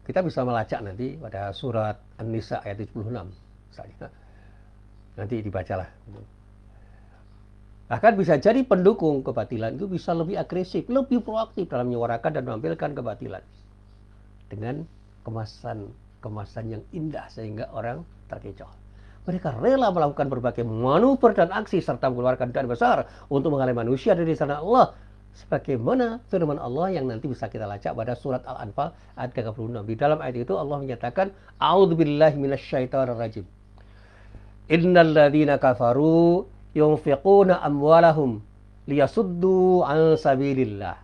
Kita bisa melacak nanti pada surat An-Nisa ayat 76 misalnya. Nanti dibacalah. Bahkan bisa jadi pendukung kebatilan itu bisa lebih agresif, lebih proaktif dalam menyuarakan dan menampilkan kebatilan dengan kemasan yang indah sehingga orang terkecoh. Mereka rela melakukan berbagai manuver dan aksi serta mengeluarkan dana besar untuk menghalangi manusia dari sana Allah. Sebagaimana firman Allah yang nanti bisa kita lacak pada surat Al-Anfal ayat 36. Di dalam ayat itu Allah menyatakan, A'udzubillahi minasyaitonirrajim. Innal ladzina kafaru yunfiquna amwalahum liyasuddu an sabilillah.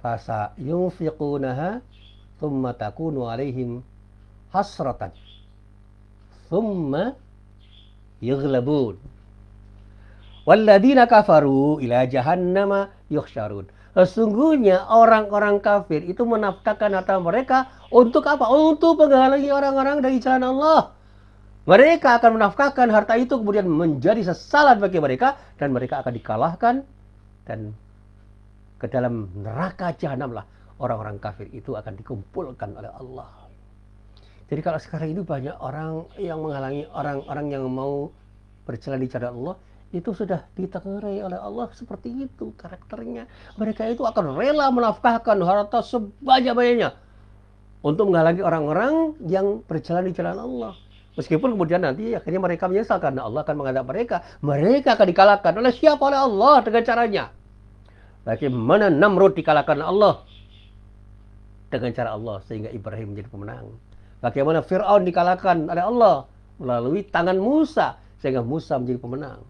Fasa yunfiqunaha thumma takunu alaihim hasratan thumma yughlabun walladzina kafaru ila jahannama yuhsyarun. Sesungguhnya orang-orang kafir itu menafkahkan harta mereka untuk apa? Untuk menghalangi orang-orang dari jalan Allah. Mereka akan menafkahkan harta itu kemudian menjadi sesalan bagi mereka dan mereka akan dikalahkan dan ke dalam neraka jahanam lah orang-orang kafir itu akan dikumpulkan oleh Allah. Jadi kalau sekarang ini banyak orang yang menghalangi orang-orang yang mau berjalan di jalan Allah, itu sudah ditengarai oleh Allah seperti itu karakternya. Mereka itu akan rela menafkahkan harta sebanyak-banyaknya untuk menghalangi orang-orang yang berjalan di jalan Allah. Meskipun kemudian nanti akhirnya mereka menyesal karena Allah akan menghadap mereka. Mereka akan dikalahkan oleh siapa? Oleh Allah dengan caranya. Bagaimana Namrud dikalahkan oleh Allah? Dengan cara Allah sehingga Ibrahim menjadi pemenang. Bagaimana Fir'aun dikalahkan oleh Allah melalui tangan Musa sehingga Musa menjadi pemenang.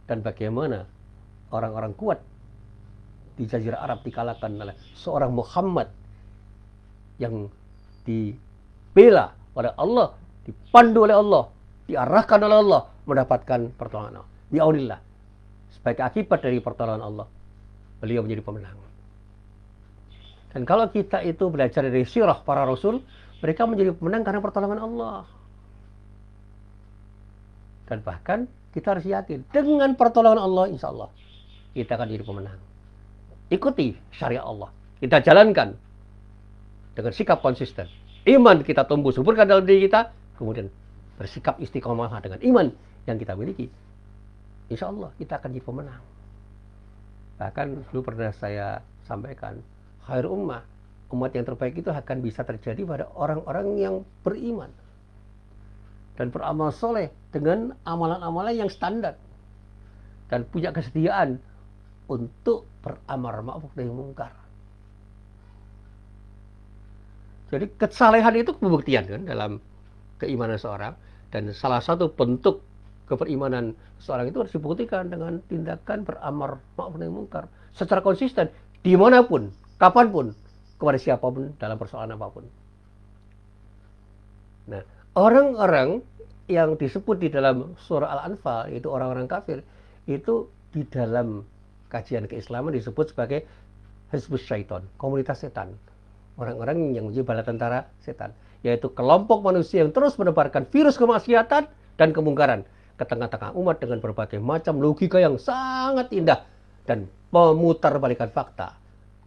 Dan bagaimana orang-orang kuat di Jazirah Arab dikalahkan oleh seorang Muhammad yang dibela oleh Allah, dipandu oleh Allah, diarahkan oleh Allah, mendapatkan pertolongan Allah. Bi'aunillah. Sebagai akibat dari pertolongan Allah, beliau menjadi pemenang. Dan kalau kita itu belajar dari sirah para rasul, mereka menjadi pemenang karena pertolongan Allah. Dan bahkan kita harus yakin dengan pertolongan Allah, insya Allah kita akan jadi pemenang. Ikuti syariat Allah, kita jalankan dengan sikap konsisten. Iman kita tumbuh suburkan dalam diri kita, kemudian bersikap istiqomah dengan iman yang kita miliki. Insya Allah kita akan jadi pemenang. Bahkan dulu pernah saya sampaikan, khair umat yang terbaik itu akan bisa terjadi pada orang-orang yang beriman dan beramal soleh dengan amalan-amalan yang standar dan punya kesediaan untuk beramar ma'ruf nahi mungkar. Jadi kesalehan itu pembuktian kan dalam keimanan seorang, dan salah satu bentuk keberimanan seorang itu harus dibuktikan dengan tindakan beramar ma'ruf nahi mungkar secara konsisten dimanapun, kapanpun, kepada siapapun dalam persoalan apapun. Nah, orang-orang yang disebut di dalam surah Al-Anfal, itu orang-orang kafir, itu di dalam kajian keislaman disebut sebagai Hizbus Syaiton, komunitas setan. Orang-orang yang menjadi bala tentara setan, yaitu kelompok manusia yang terus menebarkan virus kemaksiatan dan kemungkaran ke tengah-tengah umat dengan berbagai macam logika yang sangat indah dan memutarbalikan fakta,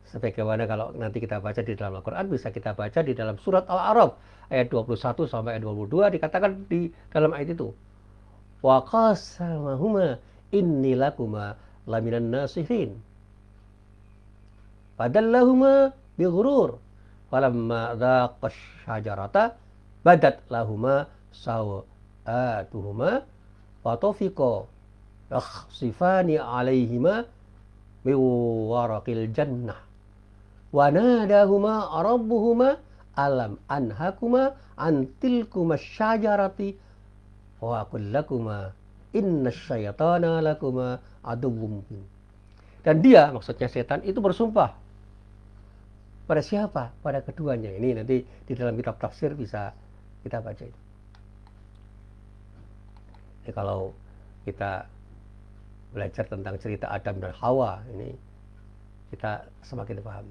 Sebagaimana kalau nanti kita baca di dalam Al-Quran, bisa kita baca di dalam surat Al-A'raf ayat 21 sampai ayat 22, dikatakan di dalam ayat itu, wa qasamahuma inni lakuma laminan nasihin fadallahuma bighurur falamma dhaqash syajarata badat lahuma sawatuhuma wa tafiqa yakhsifani alaihima min waraqil jannah wa nadahuma rabbuhuma alam anhakuma an tilkuma syajarati wa aqul lakuma inna syaitana lakuma aduwwum mubin. Dan dia, maksudnya setan, itu bersumpah pada siapa? Pada keduanya. Ini nanti di dalam kitab tafsir bisa kita baca itu. Jadi kalau kita belajar tentang cerita Adam dan Hawa, ini kita semakin paham.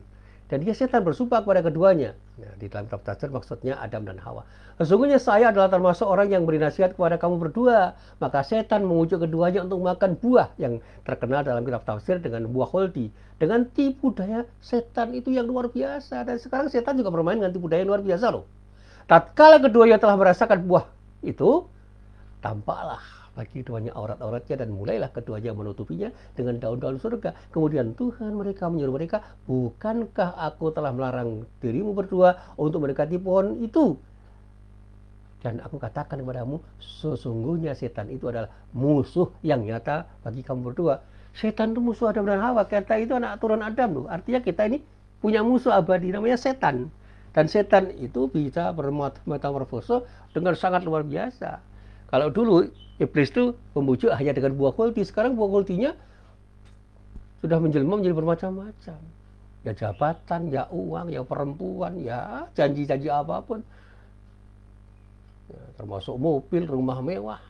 Dan dia setan bersumpah kepada keduanya. Nah, di dalam kitab tafsir maksudnya Adam dan Hawa. Sesungguhnya saya adalah termasuk orang yang beri nasihat kepada kamu berdua. Maka setan mengujuk keduanya untuk makan buah yang terkenal dalam kitab tafsir dengan buah khuldi. Dengan tipu daya setan itu yang luar biasa. Dan sekarang setan juga bermain dengan tipu daya yang luar biasa loh. Tatkala keduanya telah merasakan buah itu, tampaklah bagi keduanya aurat-auratnya dan mulailah keduanya menutupinya dengan daun-daun surga. Kemudian Tuhan mereka menyuruh mereka, bukankah aku telah melarang dirimu berdua untuk mendekati pohon itu? Dan aku katakan kepadamu, sesungguhnya setan itu adalah musuh yang nyata bagi kamu berdua. Setan itu musuh Adam dan Hawa. Kita itu anak turun Adam loh. Artinya kita ini punya musuh abadi namanya setan. Dan setan itu bisa bermetamorfosa dengan sangat luar biasa. Kalau dulu iblis itu membujuk hanya dengan buah khuldi, sekarang buah khuldinya sudah menjelma menjadi bermacam-macam. Ya jabatan, ya uang, ya perempuan, ya janji-janji apapun. Ya, termasuk mobil, rumah mewah.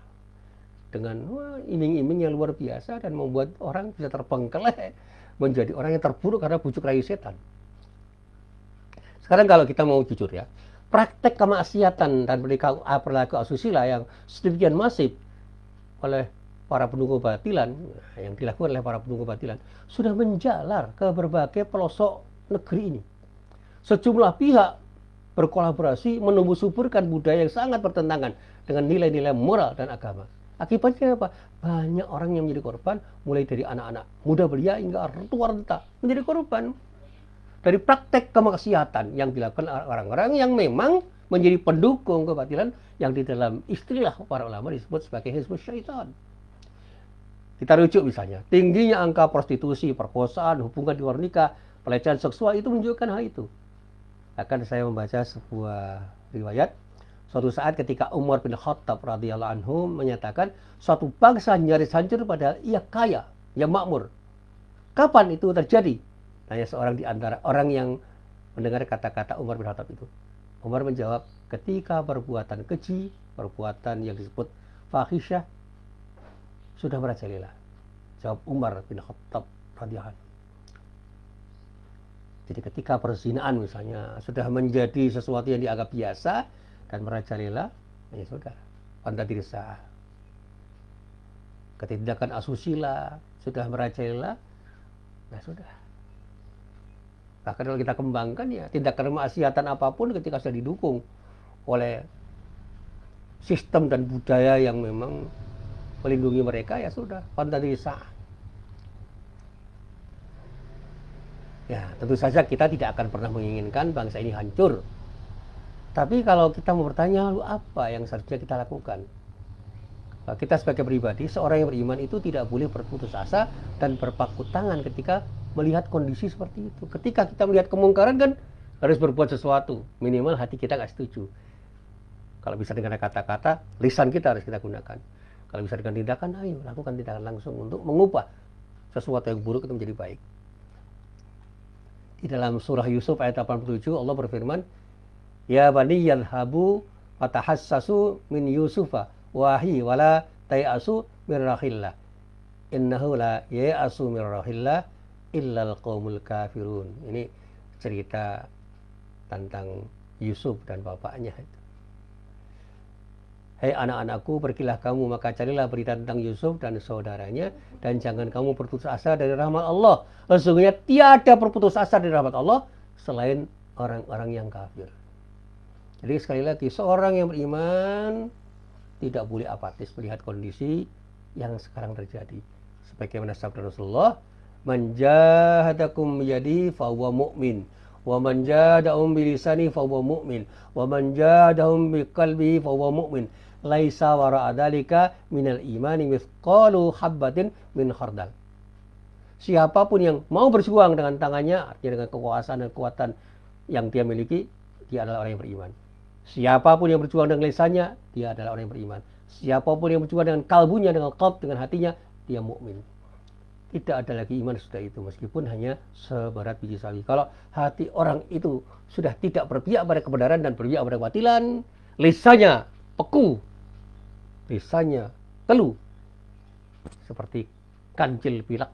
Dengan iming-iming yang luar biasa dan membuat orang bisa terbengkelai menjadi orang yang terburuk karena bujuk rayu setan. Sekarang kalau kita mau jujur ya, praktek kemaksiatan dan perilaku asusila yang sedemikian masif oleh para pendukung kebatilan, yang dilakukan oleh para pendukung kebatilan, sudah menjalar ke berbagai pelosok negeri ini. Sejumlah pihak berkolaborasi menumbuh suburkan budaya yang sangat bertentangan dengan nilai-nilai moral dan agama. Akibatnya apa? Banyak orang yang menjadi korban, mulai dari anak-anak muda belia hingga tua renta menjadi korban dari praktek kemaksiatan yang dilakukan orang-orang yang memang menjadi pendukung kebatilan yang di dalam istilah para ulama disebut sebagai hizbus syaitan. Kita rujuk misalnya, tingginya angka prostitusi, perkosaan, hubungan di luar nikah, pelecehan seksual itu menunjukkan hal itu. Akan saya membaca sebuah riwayat, suatu saat ketika Umar bin Khattab radhiyallahu anhu menyatakan suatu bangsa nyaris hancur padahal ia kaya, ia makmur. Kapan itu terjadi? Tanya seorang di antara orang yang mendengar kata-kata Umar bin Khattab itu. Umar menjawab, ketika perbuatan keji, perbuatan yang disebut fahisyah sudah merajalela. Jawab Umar bin Khattab radhiyallahu anhu. Jadi ketika perzinaan misalnya sudah menjadi sesuatu yang dianggap biasa dan merajalela, ya sudah, pada diri sah. Ketindakan asusila sudah merajalela, nah sudah. Bahkan kalau kita kembangkan ya, tindakan kemaksiatan apapun ketika sudah didukung oleh sistem dan budaya yang memang melindungi mereka, ya sudah, pada diri sah. Ya, tentu saja kita tidak akan pernah menginginkan bangsa ini hancur. Tapi kalau kita mau bertanya, lalu apa yang seharusnya kita lakukan? Kita sebagai pribadi, seorang yang beriman itu tidak boleh berputus asa dan berpangku tangan ketika melihat kondisi seperti itu. Ketika kita melihat kemungkaran kan harus berbuat sesuatu. Minimal hati kita nggak setuju. Kalau bisa dengan kata-kata, lisan kita harus kita gunakan. Kalau bisa dengan tindakan, ayo lakukan tindakan langsung untuk mengubah sesuatu yang buruk itu menjadi baik. Di dalam surah Yusuf ayat 87 Allah berfirman, ya bani yadhabu fatahassasu min yusufa wahi wala tayasu min rahillah innahu la yayasu min rahillah illal qaumul kafirun. Ini cerita tentang Yusuf dan bapaknya itu. Hei anak-anakku, pergilah kamu, maka carilah berita tentang Yusuf dan saudaranya, dan jangan kamu berputus asa dari rahmat Allah. Sesungguhnya tiada berputus asa dari rahmat Allah selain orang-orang yang kafir. Jadi sekali lagi, seorang yang beriman tidak boleh apatis melihat kondisi yang sekarang terjadi. Sebagaimana sabda Rasulullah, "Man jahadakum biyadihi fahuwa mu'min, wa man jahadahum bilisani fahuwa mu'min, wa man jahadahum biqalbihi fahuwa mu'min. Laisa wara'a dzalika minal imani mithqalu habbatin min khardal." Siapapun yang mau berjuang dengan tangannya, artinya dengan kekuasaan dan kekuatan yang dia miliki, dia adalah orang yang beriman. Siapapun yang berjuang dengan lisannya, dia adalah orang yang beriman. Siapapun yang berjuang dengan kalbunya, dengan qalb, dengan hatinya, dia mukmin. Tidak ada lagi iman sudah itu, meskipun hanya seberat biji sawi. Kalau hati orang itu sudah tidak berpihak pada kebenaran dan berpihak pada kebatilan, lisannya peku, lisannya teluh, seperti kancil pilak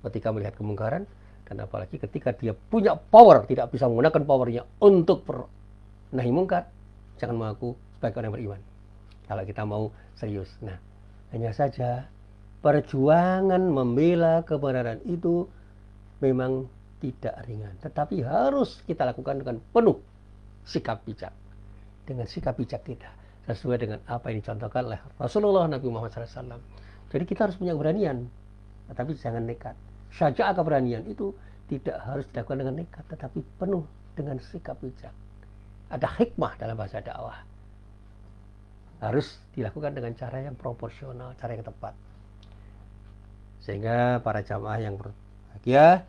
ketika melihat kemungkaran. Dan apalagi ketika dia punya power, tidak bisa menggunakan powernya untuk nahi mungkar, jangan mengaku sebagai orang beriman. Kalau kita mau serius. Nah, hanya saja perjuangan membela kebenaran itu memang tidak ringan, tetapi harus kita lakukan dengan penuh sikap bijak. Dengan sikap bijak kita sesuai dengan apa yang dicontohkan oleh Rasulullah Nabi Muhammad SAW. Jadi kita harus punya keberanian, tetapi jangan nekat. Syaja'ah, keberanian itu tidak harus dilakukan dengan nekat, tetapi penuh dengan sikap bijak. Ada hikmah dalam bahasa dakwah. Harus dilakukan dengan cara yang proporsional, cara yang tepat. Sehingga para jamaah yang berbahagia,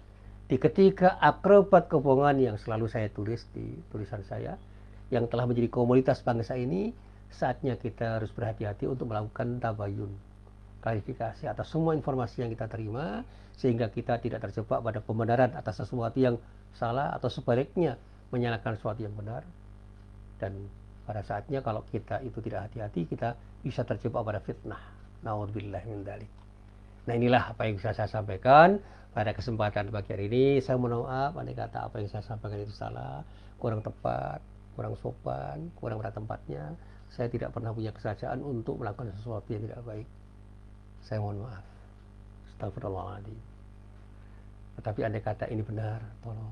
di ketika akrobat kebohongan yang selalu saya tulis di tulisan saya, yang telah menjadi komoditas bangsa ini, saatnya kita harus berhati-hati untuk melakukan tabayun, klarifikasi atas semua informasi yang kita terima, sehingga kita tidak terjebak pada pembenaran atas sesuatu yang salah, atau sebaliknya menyalahkan sesuatu yang benar. Dan pada saatnya kalau kita itu tidak hati-hati, kita bisa terjebak pada fitnah. Na'udzubillah min dzalik. Nah, inilah apa yang bisa saya sampaikan pada kesempatan pagi hari ini. Saya mohon maaf andai kata apa yang saya sampaikan itu salah, kurang tepat, kurang sopan, kurang pada tempatnya. Saya tidak pernah punya kesajaan untuk melakukan sesuatu yang tidak baik. Saya mohon maaf. Astagfirullahaladzim. Tetapi andai kata ini benar, tolong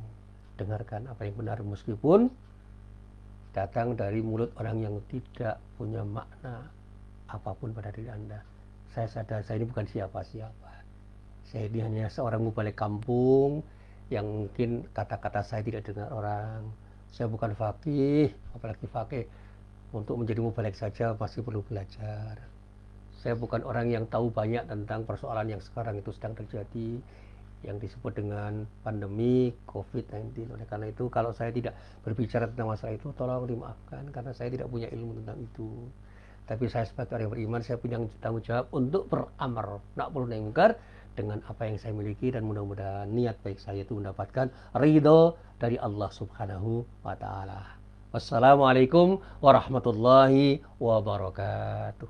dengarkan apa yang benar, meskipun datang dari mulut orang yang tidak punya makna apapun pada diri Anda. Saya sadar saya ini bukan siapa-siapa. Saya ini hanya seorang mubalik kampung yang mungkin kata-kata saya tidak dengar orang. Saya bukan faqih, apalagi faqih. Untuk menjadi mubalik saja masih perlu belajar. Saya bukan orang yang tahu banyak tentang persoalan yang sekarang itu sedang terjadi, yang disebut dengan pandemi COVID-19. Oleh karena itu, kalau saya tidak berbicara tentang masalah itu, tolong dimaafkan, karena saya tidak punya ilmu tentang itu. Tapi saya sebagai orang yang beriman, saya punya tanggung jawab untuk beramar ma'ruf nahi munkar dengan apa yang saya miliki, dan mudah-mudahan niat baik saya itu mendapatkan ridho dari Allah Subhanahu wa Ta'ala. Wassalamualaikum warahmatullahi wabarakatuh.